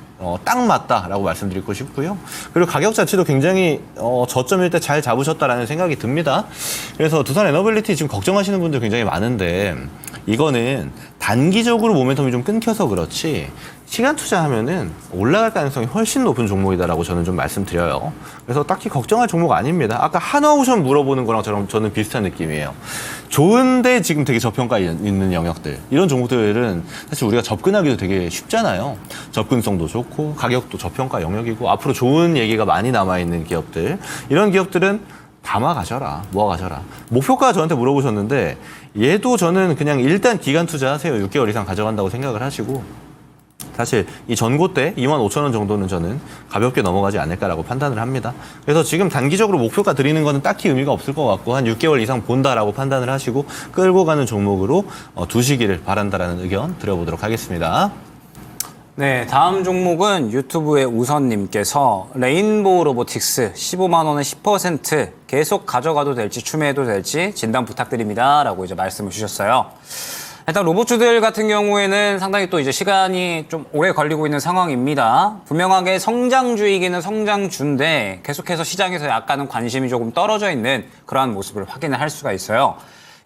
딱 맞다라고 말씀드리고 싶고요. 그리고 가격 자체도 굉장히 저점일 때 잘 잡으셨다라는 생각이 듭니다. 그래서 두산 에너빌리티 지금 걱정하시는 분들 굉장히 많은데 이거는 단기적으로 모멘텀이 좀 끊겨서 그렇지 시간 투자하면은 올라갈 가능성이 훨씬 높은 종목이다라고 저는 좀 말씀드려요. 그래서 딱히 걱정할 종목 아닙니다. 아까 한화오션 물어보는 거랑 저는 비슷한 느낌이에요. 좋은데 지금 되게 저평가 있는 영역들, 이런 종목들은 사실 우리가 접근하기도 되게 쉽잖아요. 접근성도 좋고 가격도 저평가 영역이고 앞으로 좋은 얘기가 많이 남아있는 기업들, 이런 기업들은 담아가셔라, 모아가셔라. 목표가 저한테 물어보셨는데 얘도 저는 그냥 일단 기간 투자하세요. 6개월 이상 가져간다고 생각을 하시고 사실 이 전고 때 25,000원 정도는 저는 가볍게 넘어가지 않을까라고 판단을 합니다. 그래서 지금 단기적으로 목표가 드리는 거는 딱히 의미가 없을 것 같고 한 6개월 이상 본다라고 판단을 하시고 끌고 가는 종목으로 두시기를 바란다라는 의견 드려보도록 하겠습니다. 네, 다음 종목은 유튜브의 우선님께서 레인보우 로보틱스 15만 원에 10% 계속 가져가도 될지 추매해도 될지 진단 부탁드립니다. 라고 이제 말씀을 주셨어요. 일단 로봇주들 같은 경우에는 상당히 또 이제 시간이 좀 오래 걸리고 있는 상황입니다. 분명하게 성장주이기는 성장주인데 계속해서 시장에서 약간은 관심이 조금 떨어져 있는 그러한 모습을 확인을 할 수가 있어요.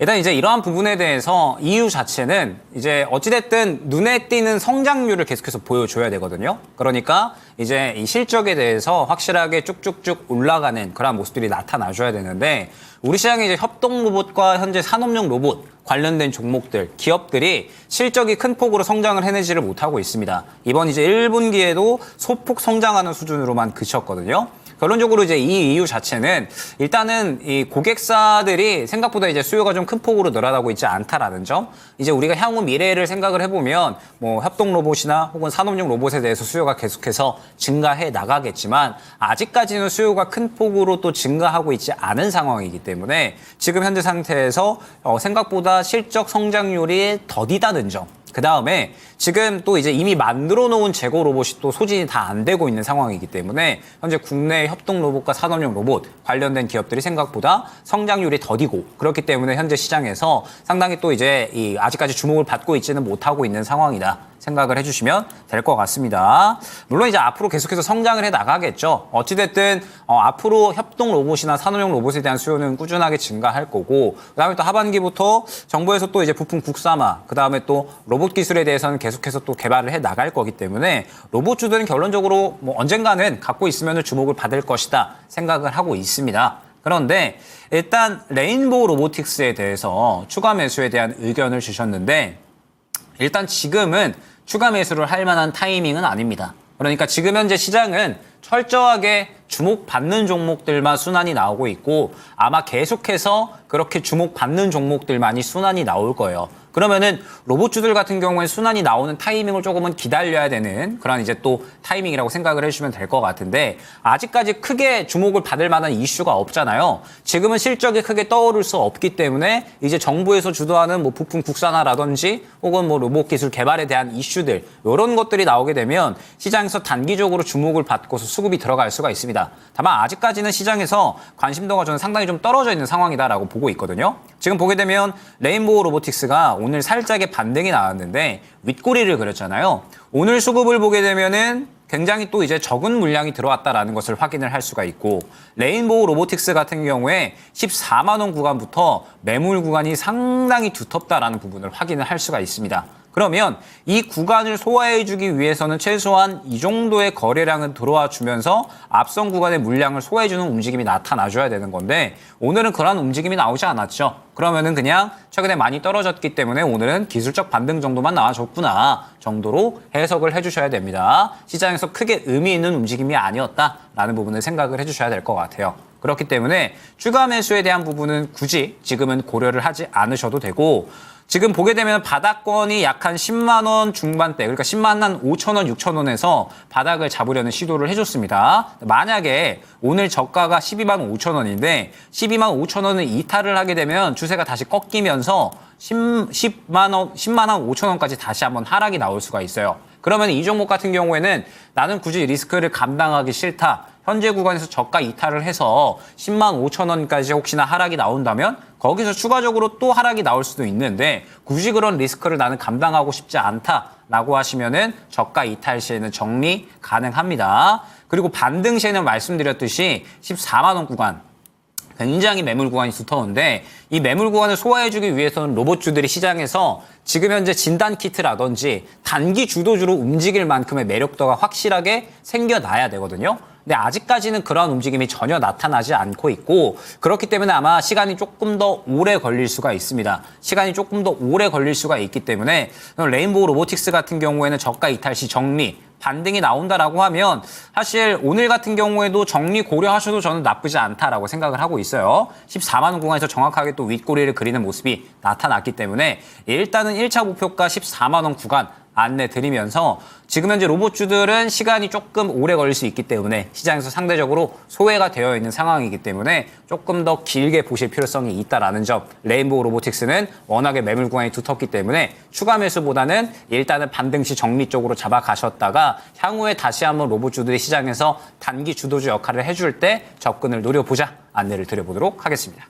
일단 이제 이러한 부분에 대해서 이유 자체는 이제 어찌됐든 눈에 띄는 성장률을 계속해서 보여줘야 되거든요. 그러니까 이제 이 실적에 대해서 확실하게 쭉쭉쭉 올라가는 그런 모습들이 나타나줘야 되는데 우리 시장에 이제 협동 로봇과 현재 산업용 로봇 관련된 종목들, 기업들이 실적이 큰 폭으로 성장을 해내지를 못하고 있습니다. 이번 이제 1분기에도 소폭 성장하는 수준으로만 그쳤거든요. 결론적으로 이제 이 이유 자체는 일단은 이 고객사들이 생각보다 이제 수요가 좀 큰 폭으로 늘어나고 있지 않다라는 점. 이제 우리가 향후 미래를 생각을 해보면 뭐 협동 로봇이나 혹은 산업용 로봇에 대해서 수요가 계속해서 증가해 나가겠지만 아직까지는 수요가 큰 폭으로 또 증가하고 있지 않은 상황이기 때문에 지금 현재 상태에서 생각보다 실적 성장률이 더디다는 점. 그 다음에 지금 또 이제 이미 만들어 놓은 재고 로봇이 또 소진이 다 안 되고 있는 상황이기 때문에 현재 국내 협동 로봇과 산업용 로봇 관련된 기업들이 생각보다 성장률이 더디고 그렇기 때문에 현재 시장에서 상당히 또 이제 이 아직까지 주목을 받고 있지는 못하고 있는 상황이다. 생각을 해주시면 될 것 같습니다. 물론 이제 앞으로 계속해서 성장을 해 나가겠죠. 어찌됐든 앞으로 협동 로봇이나 산업용 로봇에 대한 수요는 꾸준하게 증가할 거고 그다음에 또 하반기부터 정부에서 또 이제 부품 국산화 그다음에 또 로봇 기술에 대해서는 계속해서 또 개발을 해 나갈 거기 때문에 로봇주들은 결론적으로 뭐 언젠가는 갖고 있으면 주목을 받을 것이다 생각을 하고 있습니다. 그런데 일단 레인보우 로보틱스에 대해서 추가 매수에 대한 의견을 주셨는데 일단 지금은 추가 매수를 할 만한 타이밍은 아닙니다. 그러니까 지금 현재 시장은 철저하게 주목받는 종목들만 순환이 나오고 있고 아마 계속해서 그렇게 주목받는 종목들만이 순환이 나올 거예요. 그러면은 로봇주들 같은 경우에는 순환이 나오는 타이밍을 조금은 기다려야 되는 그런 이제 또 타이밍이라고 생각을 해주시면 될 것 같은데 아직까지 크게 주목을 받을 만한 이슈가 없잖아요. 지금은 실적이 크게 떠오를 수 없기 때문에 이제 정부에서 주도하는 뭐 부품 국산화라든지 혹은 뭐 로봇 기술 개발에 대한 이슈들 이런 것들이 나오게 되면 시장에서 단기적으로 주목을 받고서 수급이 들어갈 수가 있습니다. 다만 아직까지는 시장에서 관심도가 저는 상당히 좀 떨어져 있는 상황이다라고 보고 있거든요. 지금 보게 되면 레인보우 로보틱스가 오늘 살짝의 반등이 나왔는데 윗꼬리를 그렸잖아요. 오늘 수급을 보게 되면은 굉장히 또 이제 적은 물량이 들어왔다라는 것을 확인을 할 수가 있고 레인보우 로보틱스 같은 경우에 14만 원 구간부터 매물 구간이 상당히 두텁다라는 부분을 확인을 할 수가 있습니다. 그러면 이 구간을 소화해주기 위해서는 최소한 이 정도의 거래량은 들어와 주면서 앞선 구간의 물량을 소화해주는 움직임이 나타나줘야 되는 건데 오늘은 그런 움직임이 나오지 않았죠. 그러면은 그냥 최근에 많이 떨어졌기 때문에 오늘은 기술적 반등 정도만 나와줬구나 정도로 해석을 해주셔야 됩니다. 시장에서 크게 의미 있는 움직임이 아니었다라는 부분을 생각을 해주셔야 될 것 같아요. 그렇기 때문에 추가 매수에 대한 부분은 굳이 지금은 고려를 하지 않으셔도 되고 지금 보게 되면 바닥권이 약 한 10만 원 중반대, 그러니까 10만 한 5천 원, 6천 원에서 바닥을 잡으려는 시도를 해줬습니다. 만약에 오늘 저가가 12만 5천 원인데 12만 5천 원을 이탈을 하게 되면 추세가 다시 꺾이면서 10만 한 5천 원까지 다시 한번 하락이 나올 수가 있어요. 그러면 이 종목 같은 경우에는 나는 굳이 리스크를 감당하기 싫다. 현재 구간에서 저가 이탈을 해서 10만 5천 원까지 혹시나 하락이 나온다면 거기서 추가적으로 또 하락이 나올 수도 있는데 굳이 그런 리스크를 나는 감당하고 싶지 않다라고 하시면은 저가 이탈 시에는 정리 가능합니다. 그리고 반등 시에는 말씀드렸듯이 14만 원 구간 굉장히 매물 구간이 두터운데 이 매물 구간을 소화해주기 위해서는 로봇주들이 시장에서 지금 현재 진단 키트라든지 단기 주도주로 움직일 만큼의 매력도가 확실하게 생겨나야 되거든요. 근데 아직까지는 그런 움직임이 전혀 나타나지 않고 있고 그렇기 때문에 아마 시간이 조금 더 오래 걸릴 수가 있습니다. 시간이 조금 더 오래 걸릴 수가 있기 때문에 레인보우 로보틱스 같은 경우에는 저가 이탈 시 정리 반등이 나온다라고 하면 사실 오늘 같은 경우에도 정리 고려하셔도 저는 나쁘지 않다라고 생각을 하고 있어요. 14만 원 구간에서 정확하게 또 윗꼬리를 그리는 모습이 나타났기 때문에 일단은 1차 목표가 14만 원 구간 안내 드리면서 지금 현재 로봇주들은 시간이 조금 오래 걸릴 수 있기 때문에 시장에서 상대적으로 소외가 되어 있는 상황이기 때문에 조금 더 길게 보실 필요성이 있다라는 점 레인보우 로보틱스는 워낙에 매물 구간이 두텁기 때문에 추가 매수보다는 일단은 반등 시 정리 쪽으로 잡아가셨다가 향후에 다시 한번 로봇주들이 시장에서 단기 주도주 역할을 해줄 때 접근을 노려보자 안내를 드려보도록 하겠습니다.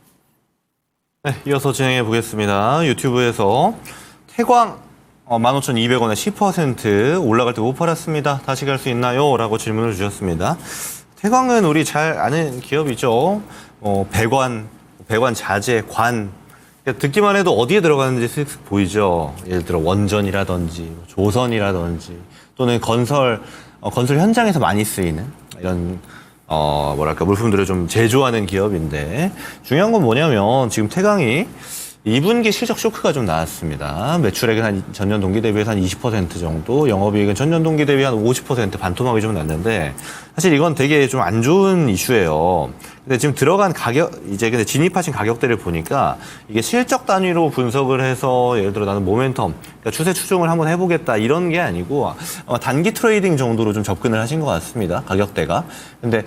네, 이어서 진행해 보겠습니다. 유튜브에서 태광 15,200원에 10% 올라갈 때 못 팔았습니다. 다시 갈 수 있나요? 라고 질문을 주셨습니다. 태광은 우리 잘 아는 기업이죠. 배관 자재, 관. 듣기만 해도 어디에 들어가는지 슥슥 보이죠. 예를 들어 원전이라든지 조선이라든지 또는 건설 현장에서 많이 쓰이는 이런 물품들을 좀 제조하는 기업인데 중요한 건 뭐냐면 지금 태광이 2분기 실적 쇼크가 좀 나왔습니다. 매출액은 한 전년 동기 대비해서 한 20% 정도, 영업이익은 전년 동기 대비 한 50% 반토막이 좀 났는데 사실 이건 되게 좀 안 좋은 이슈예요. 근데 지금 들어간 가격, 이제 근데 진입하신 가격대를 보니까 이게 실적 단위로 분석을 해서 예를 들어 나는 모멘텀, 그러니까 추세 추종을 한번 해보겠다 이런 게 아니고 단기 트레이딩 정도로 좀 접근을 하신 것 같습니다. 가격대가. 근데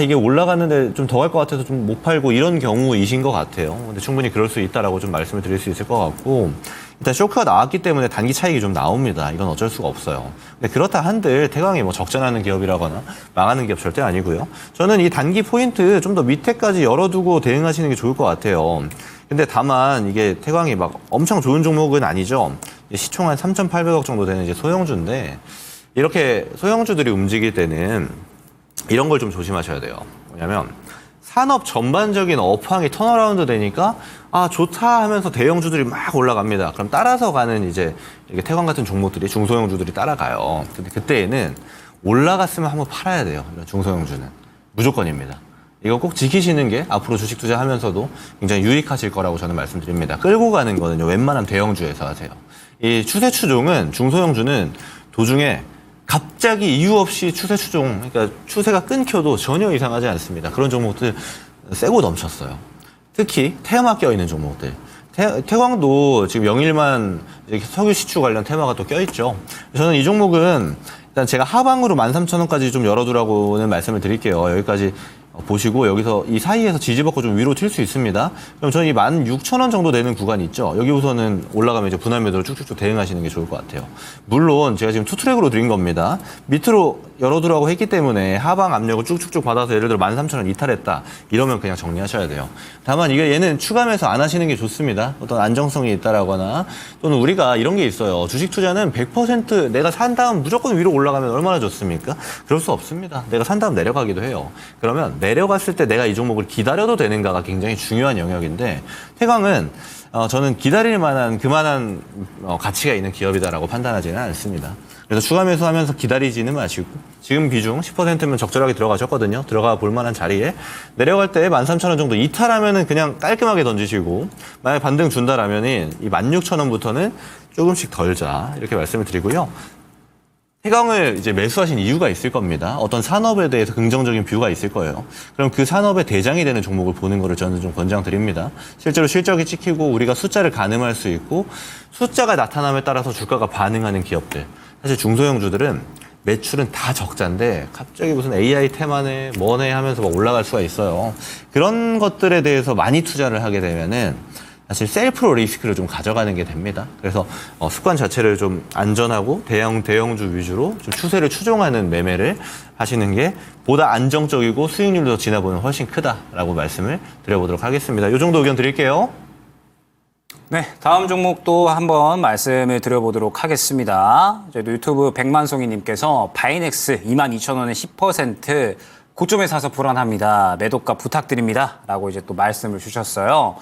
이게 올라갔는데 좀 더 갈 것 같아서 좀 못 팔고 이런 경우이신 것 같아요. 근데 충분히 그럴 수 있다라고 좀 말씀을 드릴 수 있을 것 같고 일단 쇼크가 나왔기 때문에 단기 차익이 좀 나옵니다. 이건 어쩔 수가 없어요. 근데 그렇다 한들 태광이 뭐 적자나는 기업이라거나 망하는 기업 절대 아니고요. 저는 이 단기 포인트 좀 더 밑에까지 열어두고 대응하시는 게 좋을 것 같아요. 근데 다만 이게 태광이 막 엄청 좋은 종목은 아니죠. 시총 한 3,800억 정도 되는 이제 소형주인데 이렇게 소형주들이 움직일 때는 이런 걸 좀 조심하셔야 돼요. 뭐냐면 산업 전반적인 업황이 턴어라운드 되니까 좋다 하면서 대형주들이 막 올라갑니다. 그럼 따라서 가는 이제 이렇게 태광 같은 종목들이 중소형주들이 따라가요. 근데 그때에는 올라갔으면 한번 팔아야 돼요. 이런 중소형주는 무조건입니다. 이거 꼭 지키시는 게 앞으로 주식 투자하면서도 굉장히 유익하실 거라고 저는 말씀드립니다. 끌고 가는 거는요. 웬만하면 대형주에서 하세요. 이 추세 추종은 중소형주는 도중에 갑자기 이유 없이 추세 추종, 그러니까 추세가 끊겨도 전혀 이상하지 않습니다. 그런 종목들 세고 넘쳤어요. 특히 테마 껴있는 종목들. 태광도 지금 영일만 석유 시추 관련 테마가 또 껴있죠. 저는 이 종목은 일단 제가 하방으로 13,000원까지 좀 열어두라고는 말씀을 드릴게요. 여기까지 보시고 여기서 이 사이에서 지지받고 좀 위로 튈 수 있습니다. 그럼 저는 이 16,000원 정도 되는 구간이 있죠. 여기부터는 올라가면 이제 분할 매도로 쭉쭉쭉 대응하시는 게 좋을 것 같아요. 물론 제가 지금 투트랙으로 드린 겁니다. 밑으로 열어두라고 했기 때문에 하방 압력을 쭉쭉쭉 받아서 예를 들어 13,000원 이탈했다. 이러면 그냥 정리하셔야 돼요. 다만 이게 얘는 추가 매수 안 하시는 게 좋습니다. 어떤 안정성이 있다라거나 또는 우리가 이런 게 있어요. 주식 투자는 100% 내가 산 다음 무조건 위로 올라가면 얼마나 좋습니까? 그럴 수 없습니다. 내가 산 다음 내려가기도 해요. 그러면 내려갔을 때 내가 이 종목을 기다려도 되는가가 굉장히 중요한 영역인데 태광은 저는 기다릴 만한 그만한 가치가 있는 기업이다라고 판단하지는 않습니다. 그래서 추가 매수하면서 기다리지는 마시고 지금 비중 10%면 적절하게 들어가셨거든요. 들어가 볼 만한 자리에 내려갈 때 13,000원 정도 이탈하면은 그냥 깔끔하게 던지시고 만약 반등 준다라면은 이 16,000원부터는 조금씩 덜자 이렇게 말씀을 드리고요. 태광을 이제 매수하신 이유가 있을 겁니다. 어떤 산업에 대해서 긍정적인 뷰가 있을 거예요. 그럼 그 산업의 대장이 되는 종목을 보는 거를 저는 좀 권장드립니다. 실제로 실적이 찍히고 우리가 숫자를 가늠할 수 있고 숫자가 나타남에 따라서 주가가 반응하는 기업들. 사실 중소형주들은 매출은 다 적자인데 갑자기 무슨 AI 테마네 뭐네 하면서 막 올라갈 수가 있어요. 그런 것들에 대해서 많이 투자를 하게 되면은 사실 셀프로 리스크를 좀 가져가는 게 됩니다. 그래서 습관 자체를 좀 안전하고 대형주 위주로 좀 추세를 추종하는 매매를 하시는 게 보다 안정적이고 수익률도 지나보면 훨씬 크다라고 말씀을 드려보도록 하겠습니다. 이 정도 의견 드릴게요. 네, 다음 종목도 한번 말씀을 드려보도록 하겠습니다. 저희도 유튜브 백만송이님께서 바이넥스 22,000원에 10% 고점에 사서 불안합니다. 매도가 부탁드립니다. 라고 이제 또 말씀을 주셨어요.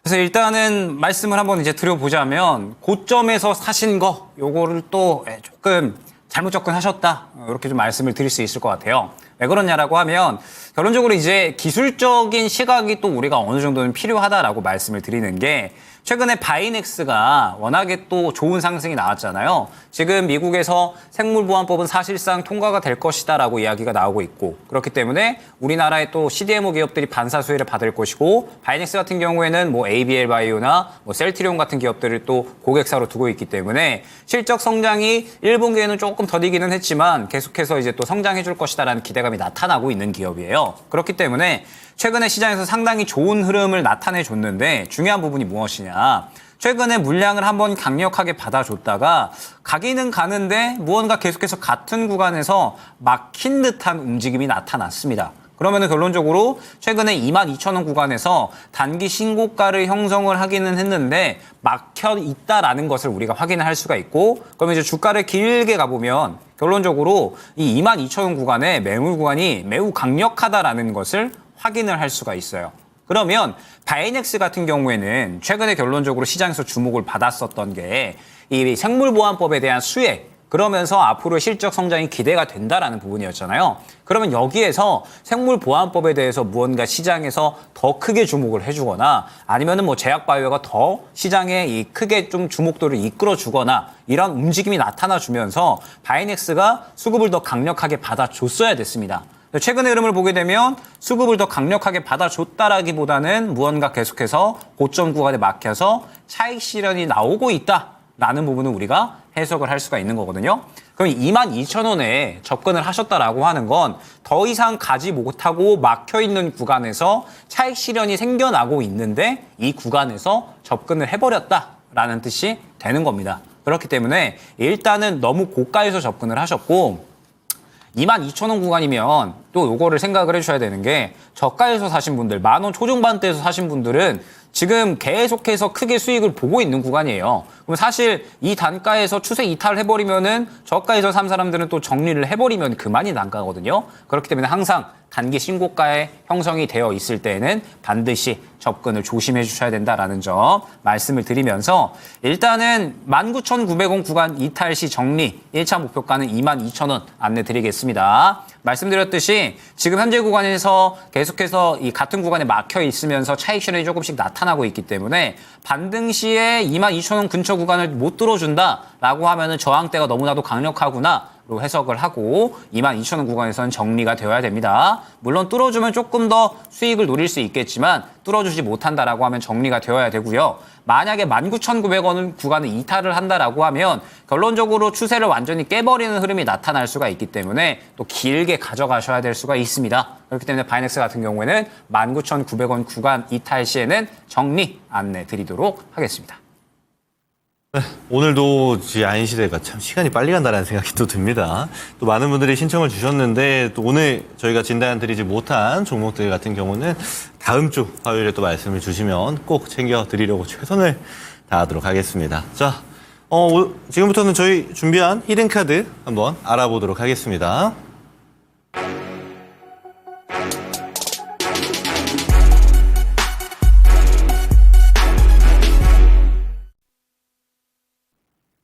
그래서 일단은 말씀을 한번 이제 드려보자면 고점에서 사신 거 요거를 또 조금 잘못 접근하셨다 이렇게 좀 말씀을 드릴 수 있을 것 같아요. 왜 그러냐라고 하면 결론적으로 이제 기술적인 시각이 또 우리가 어느 정도는 필요하다라고 말씀을 드리는 게 최근에 바이넥스가 워낙에 또 좋은 상승이 나왔잖아요. 지금 미국에서 생물보안법은 사실상 통과가 될 것이다라고 이야기가 나오고 있고 그렇기 때문에 우리나라의 또 CDMO 기업들이 반사수혜를 받을 것이고 바이넥스 같은 경우에는 뭐 ABL 바이오나 뭐 셀트리온 같은 기업들을 또 고객사로 두고 있기 때문에 실적 성장이 1분기에는 조금 더디기는 했지만 계속해서 이제 또 성장해 줄 것이다라는 기대감이 나타나고 있는 기업이에요. 그렇기 때문에 최근에 시장에서 상당히 좋은 흐름을 나타내 줬는데 중요한 부분이 무엇이냐. 최근에 물량을 한번 강력하게 받아줬다가 가기는 가는데 무언가 계속해서 같은 구간에서 막힌 듯한 움직임이 나타났습니다. 그러면은 결론적으로 최근에 22,000원 구간에서 단기 신고가를 형성을 하기는 했는데 막혀 있다라는 것을 우리가 확인을 할 수가 있고 그러면 이제 주가를 길게 가보면 결론적으로 이 22,000원 구간의 매물 구간이 매우 강력하다라는 것을 확인을 할 수가 있어요. 그러면 바이넥스 같은 경우에는 최근에 결론적으로 시장에서 주목을 받았었던 게 이 생물보안법에 대한 수혜 그러면서 앞으로의 실적 성장이 기대가 된다라는 부분이었잖아요. 그러면 여기에서 생물보안법에 대해서 무언가 시장에서 더 크게 주목을 해주거나 아니면은 뭐 제약바이오가 더 시장에 이 크게 좀 주목도를 이끌어주거나 이런 움직임이 나타나주면서 바이넥스가 수급을 더 강력하게 받아줬어야 됐습니다. 최근의 흐름을 보게 되면 수급을 더 강력하게 받아줬다라기보다는 무언가 계속해서 고점 구간에 막혀서 차익 실현이 나오고 있다라는 부분은 우리가 해석을 할 수가 있는 거거든요. 그럼 22,000원에 접근을 하셨다라고 하는 건 더 이상 가지 못하고 막혀있는 구간에서 차익 실현이 생겨나고 있는데 이 구간에서 접근을 해버렸다라는 뜻이 되는 겁니다. 그렇기 때문에 일단은 너무 고가에서 접근을 하셨고 22,000원 구간이면 또 요거를 생각을 해주셔야 되는 게 저가에서 사신 분들, 10,000원 초중반대에서 사신 분들은 지금 계속해서 크게 수익을 보고 있는 구간이에요. 그럼 사실 이 단가에서 추세 이탈을 해버리면은 저가에서 산 사람들은 또 정리를 해버리면 그만이 난가거든요. 그렇기 때문에 항상 단기 신고가에 형성이 되어 있을 때에는 반드시 접근을 조심해 주셔야 된다라는 점 말씀을 드리면서 일단은 19,900원 구간 이탈 시 정리 1차 목표가는 22,000원 안내 드리겠습니다. 말씀드렸듯이 지금 현재 구간에서 계속해서 이 같은 구간에 막혀 있으면서 차익 실현이 조금씩 나타나고 있기 때문에 반등 시에 22,000원 근처 구간을 못 뚫어준다라고 하면은 저항대가 너무나도 강력하구나. 로 해석을 하고 22,000원 구간에서는 정리가 되어야 됩니다. 물론 뚫어주면 조금 더 수익을 노릴 수 있겠지만 뚫어주지 못한다라고 하면 정리가 되어야 되고요. 만약에 19,900원 구간을 이탈을 한다라고 하면 결론적으로 추세를 완전히 깨버리는 흐름이 나타날 수가 있기 때문에 또 길게 가져가셔야 될 수가 있습니다. 그렇기 때문에 바이넥스 같은 경우에는 19,900원 구간 이탈 시에는 정리 안내 드리도록 하겠습니다. 네, 오늘도 아인시대가 참 시간이 빨리 간다는 생각이 또 듭니다. 또 많은 분들이 신청을 주셨는데 또 오늘 저희가 진단드리지 못한 종목들 같은 경우는 다음 주 화요일에 또 말씀을 주시면 꼭 챙겨드리려고 최선을 다하도록 하겠습니다. 자, 지금부터는 저희 준비한 히든카드 한번 알아보도록 하겠습니다.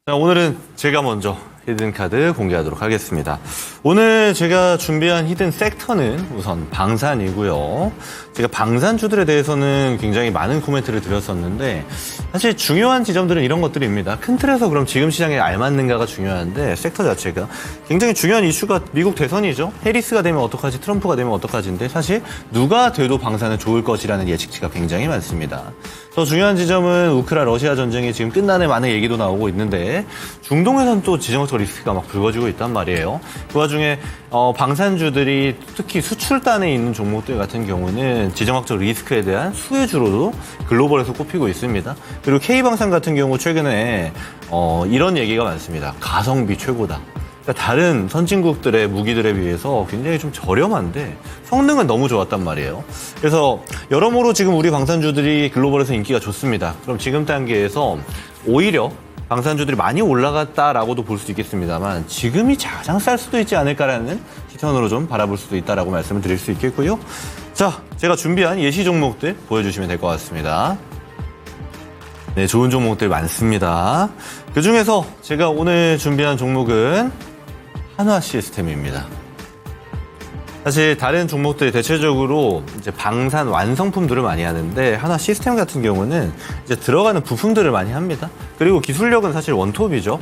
자, 오늘은 제가 먼저 히든카드 공개하도록 하겠습니다. 오늘 제가 준비한 히든 섹터는 우선 방산이고요. 제가 방산주들에 대해서는 굉장히 많은 코멘트를 드렸었는데 사실 중요한 지점들은 이런 것들입니다. 큰 틀에서 그럼 지금 시장에 알맞는가가 중요한데 섹터 자체가 굉장히 중요한 이슈가 미국 대선이죠. 해리스가 되면 어떡하지, 트럼프가 되면 어떡하지인데 사실 누가 돼도 방산은 좋을 것이라는 예측치가 굉장히 많습니다. 더 중요한 지점은 우크라 러시아 전쟁이 지금 끝나는 많은 얘기도 나오고 있는데 중동에서는 또 지정학적 리스크가 막 불거지고 있단 말이에요. 그 와중에 방산주들이 특히 수출단에 있는 종목들 같은 경우는 지정학적 리스크에 대한 수혜주로도 글로벌에서 꼽히고 있습니다. 그리고 K방산 같은 경우 최근에 이런 얘기가 많습니다. 가성비 최고다. 그러니까 다른 선진국들의 무기들에 비해서 굉장히 좀 저렴한데 성능은 너무 좋았단 말이에요. 그래서 여러모로 지금 우리 방산주들이 글로벌에서 인기가 좋습니다. 그럼 지금 단계에서 오히려 방산주들이 많이 올라갔다라고도 볼 수 있겠습니다만 지금이 가장 쌀 수도 있지 않을까라는 시선으로 좀 바라볼 수도 있다라고 말씀을 드릴 수 있겠고요. 자, 제가 준비한 예시 종목들 보여주시면 될 것 같습니다. 네, 좋은 종목들 많습니다. 그중에서 제가 오늘 준비한 종목은 한화 시스템입니다. 사실 다른 종목들이 대체적으로 이제 방산 완성품들을 많이 하는데 한화 시스템 같은 경우는 이제 들어가는 부품들을 많이 합니다. 그리고 기술력은 사실 원톱이죠.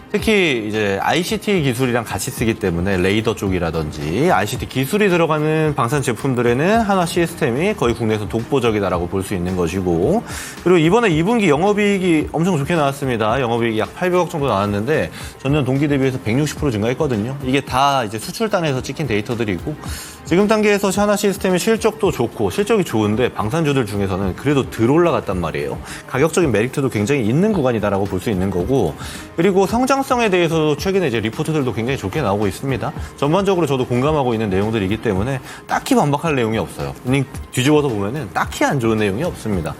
특히 이제 ICT 기술이랑 같이 쓰기 때문에 레이더 쪽이라든지 ICT 기술이 들어가는 방산 제품들에는 한화 시스템이 거의 국내에서 독보적이다라고 볼 수 있는 것이고, 그리고 이번에 2분기 영업이익이 엄청 좋게 나왔습니다. 영업이익이 약 800억 정도 나왔는데 전년 동기 대비해서 160% 증가했거든요. 이게 다 이제 수출단에서 찍힌 데이터들이고, 지금 단계에서 한화 시스템의 실적도 좋고 실적이 좋은데 방산주들 중에서는 그래도 덜 올라갔단 말이에요. 가격적인 메리트도 굉장히 있는 구간이다라고 볼 수 있는 거고, 그리고 성장성에 대해서 최근에 이제 리포트들도 굉장히 좋게 나오고 있습니다. 전반적으로 저도 공감하고 있는 내용들이기 때문에 딱히 반박할 내용이 없어요. 뒤집어서 보면은 딱히 안 좋은 내용이 없습니다.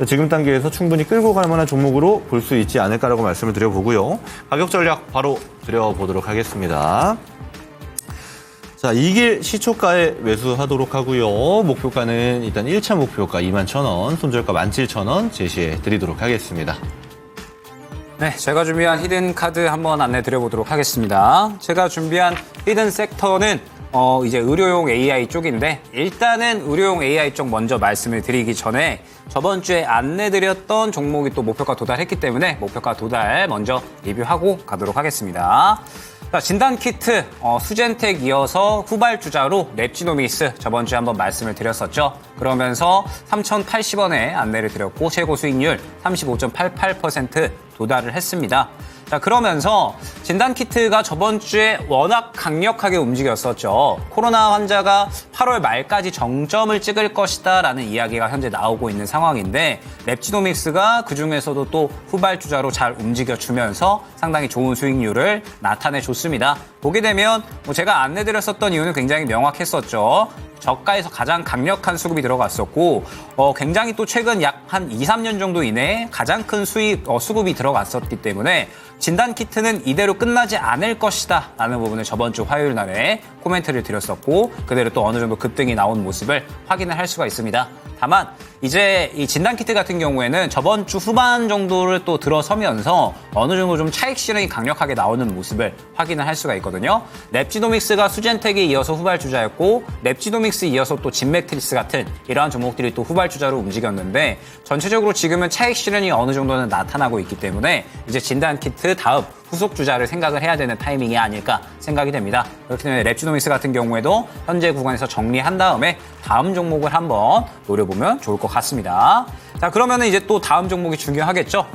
지금 단계에서 충분히 끌고 갈 만한 종목으로 볼 수 있지 않을까라고 말씀을 드려보고요. 가격 전략 바로 드려보도록 하겠습니다. 자, 이길 시초가에 매수하도록 하고요. 목표가는 일단 1차 목표가 21,000원, 손절가 17,000원 제시해 드리도록 하겠습니다. 네, 제가 준비한 히든 카드 한번 안내 드려보도록 하겠습니다. 제가 준비한 히든 섹터는 이제 의료용 AI 쪽인데 일단은 의료용 AI 쪽 먼저 말씀을 드리기 전에 저번 주에 안내 드렸던 종목이 또 목표가 도달했기 때문에 목표가 도달 먼저 리뷰하고 가도록 하겠습니다. 자, 진단키트 수젠텍 이어서 후발주자로 랩지노믹스 저번 주에 한번 말씀을 드렸었죠. 그러면서 3,080원에 안내를 드렸고 최고 수익률 35.88% 도달을 했습니다. 자, 그러면서 진단키트가 저번 주에 워낙 강력하게 움직였었죠. 코로나 환자가 8월 말까지 정점을 찍을 것이다 라는 이야기가 현재 나오고 있는 상황인데 랩지노믹스가 그중에서도 또 후발주자로 잘 움직여주면서 상당히 좋은 수익률을 나타내줬습니다. 보게 되면 제가 안내드렸었던 이유는 굉장히 명확했었죠. 저가에서 가장 강력한 수급이 들어갔었고 굉장히 또 최근 약 한 2, 3년 정도 이내에 가장 큰 수급이 들어갔었기 때문에 진단키트는 이대로 끝나지 않을 것이다 라는 부분을 저번 주 화요일 날에 코멘트를 드렸었고 그대로 또 어느 정도 급등이 나온 모습을 확인을 할 수가 있습니다. 다만 이제 이 진단키트 같은 경우에는 저번 주 후반 정도를 또 들어서면서 어느 정도 좀 차익 실현이 강력하게 나오는 모습을 확인을 할 수가 있거든요. 랩지노믹스가 수젠텍에 이어서 후발주자였고 랩지노믹스 이어서 또 진맥트리스 같은 이러한 종목들이 또 후발주자로 움직였는데 전체적으로 지금은 차익 실현이 어느 정도는 나타나고 있기 때문에 이제 진단키트 다음 후속 주자를 생각을 해야 되는 타이밍이 아닐까 생각이 됩니다. 그렇기 때문에 랩지노믹스 같은 경우에도 현재 구간에서 정리한 다음에 다음 종목을 한번 노려보면 좋을 것 같습니다. 자, 그러면은 이제 또 다음 종목이 중요하겠죠.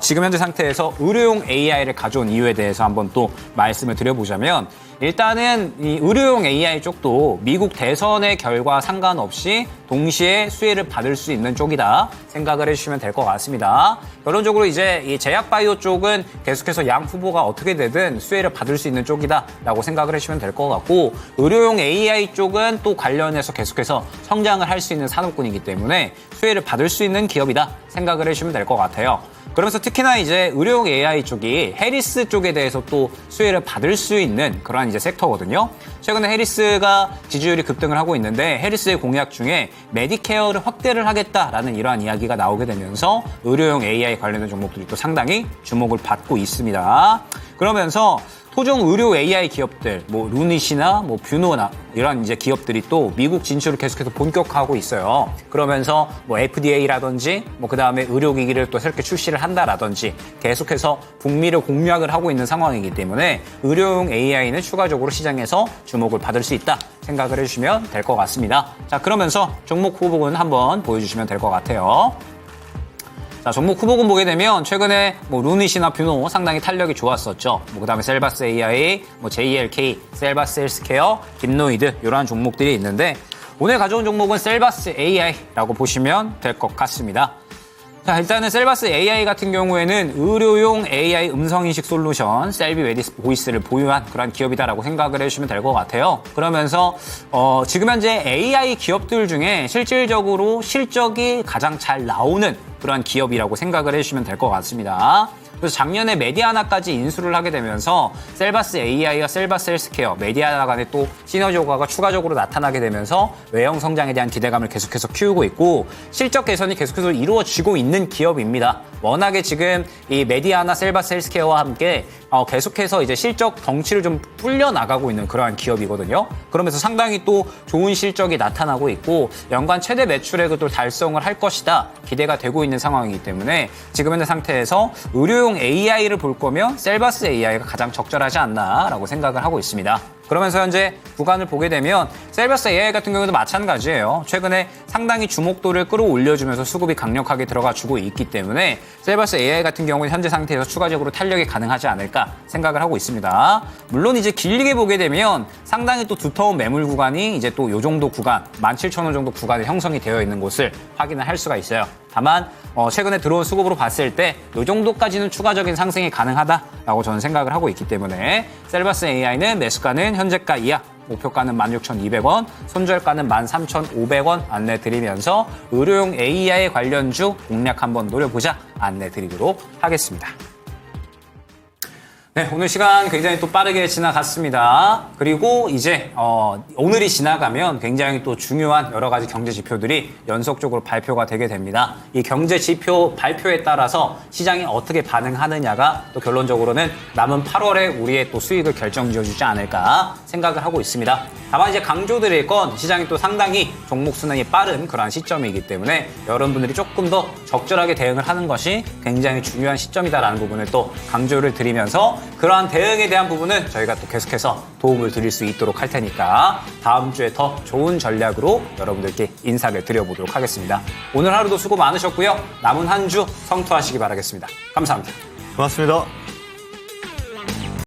지금 현재 상태에서 의료용 AI를 가져온 이유에 대해서 한번 또 말씀을 드려보자면 일단은 이 의료용 AI 쪽도 미국 대선의 결과 상관없이 동시에 수혜를 받을 수 있는 쪽이다 생각을 해주시면 될 것 같습니다. 결론적으로 이제 이 제약바이오 쪽은 계속해서 양 후보가 어떻게 되든 수혜를 받을 수 있는 쪽이다라고 생각을 해주시면 될 것 같고 의료용 AI 쪽은 또 관련해서 계속해서 성장을 할 수 있는 산업군이기 때문에 수혜를 받을 수 있는 기업이다 생각을 해주시면 될 것 같아요. 그러면서 특히나 이제 의료용 AI 쪽이 해리스 쪽에 대해서 또 수혜를 받을 수 있는 그러한 이제 섹터거든요. 최근에 해리스가 지지율이 급등을 하고 있는데 해리스의 공약 중에 메디케어를 확대를 하겠다라는 이러한 이야기가 나오게 되면서 의료용 AI 관련된 종목들이 또 상당히 주목을 받고 있습니다. 그러면서 토종 의료 AI 기업들, 루닛이나 뷰노나 이런 이제 기업들이 또 미국 진출을 계속해서 본격화하고 있어요. 그러면서 FDA라든지 그다음에 의료기기를 또 새롭게 출시를 한다라든지 계속해서 북미를 공략을 하고 있는 상황이기 때문에 의료용 AI는 추가적으로 시장에서 주목을 받을 수 있다 생각을 해주시면 될 것 같습니다. 자, 그러면서 종목 후보군 한번 보여주시면 될 것 같아요. 자, 종목 후보군 보게 되면 최근에 루닛이나 뷰노 상당히 탄력이 좋았었죠. 그다음에 셀바스 AI, JLK, 셀바스 헬스케어, 딥노이드 이러한 종목들이 있는데 오늘 가져온 종목은 셀바스 AI라고 보시면 될 것 같습니다. 자, 일단은 셀바스 AI 같은 경우에는 의료용 AI 음성인식 솔루션 셀비 웨디스 보이스를 보유한 그런 기업이다라고 생각을 해주시면 될 것 같아요. 그러면서 지금 현재 AI 기업들 중에 실질적으로 실적이 가장 잘 나오는 그런 기업이라고 생각을 해주시면 될 것 같습니다. 그래서 작년에 메디아나까지 인수를 하게 되면서 셀바스 AI와 셀바스 헬스케어, 메디아나 간의 또 시너지 효과가 추가적으로 나타나게 되면서 외형 성장에 대한 기대감을 계속해서 키우고 있고 실적 개선이 계속해서 이루어지고 있는 기업입니다. 워낙에 지금 이 메디아나 셀바스 헬스케어와 함께 계속해서 이제 실적 덩치를 좀 불려 나가고 있는 그러한 기업이거든요. 그러면서 상당히 또 좋은 실적이 나타나고 있고 연간 최대 매출액을 또 달성을 할 것이다 기대가 되고 있는 상황이기 때문에 지금 현재 상태에서 의료용 AI를 볼 거면 셀바스 AI가 가장 적절하지 않나라고 생각을 하고 있습니다. 그러면서 현재 구간을 보게 되면 셀바스 AI 같은 경우도 마찬가지예요. 최근에 상당히 주목도를 끌어올려주면서 수급이 강력하게 들어가주고 있기 때문에 셀바스 AI 같은 경우는 현재 상태에서 추가적으로 탄력이 가능하지 않을까 생각을 하고 있습니다. 물론 이제 길게 보게 되면 상당히 또 두터운 매물 구간이 이제 또 요 정도 구간, 17,000원 정도 구간에 형성이 되어 있는 곳을 확인을 할 수가 있어요. 다만 최근에 들어온 수급으로 봤을 때 이 정도까지는 추가적인 상승이 가능하다라고 저는 생각을 하고 있기 때문에 셀바스 AI는 매수가는 현재가 이하, 목표가는 16,200원, 손절가는 13,500원 안내드리면서 의료용 AI 관련주 공략 한번 노려보자 안내드리도록 하겠습니다. 네, 오늘 시간 굉장히 또 빠르게 지나갔습니다. 그리고 이제 오늘이 지나가면 굉장히 또 중요한 여러 가지 경제 지표들이 연속적으로 발표가 되게 됩니다. 이 경제 지표 발표에 따라서 시장이 어떻게 반응하느냐가 또 결론적으로는 남은 8월에 우리의 또 수익을 결정지어주지 않을까 생각을 하고 있습니다. 다만 이제 강조드릴 건 시장이 또 상당히 종목 순환이 빠른 그러한 시점이기 때문에 여러분들이 조금 더 적절하게 대응을 하는 것이 굉장히 중요한 시점이다라는 부분을 또 강조를 드리면서 그러한 대응에 대한 부분은 저희가 또 계속해서 도움을 드릴 수 있도록 할 테니까 다음 주에 더 좋은 전략으로 여러분들께 인사를 드려보도록 하겠습니다. 오늘 하루도 수고 많으셨고요. 남은 한 주 성투하시기 바라겠습니다. 감사합니다. 고맙습니다.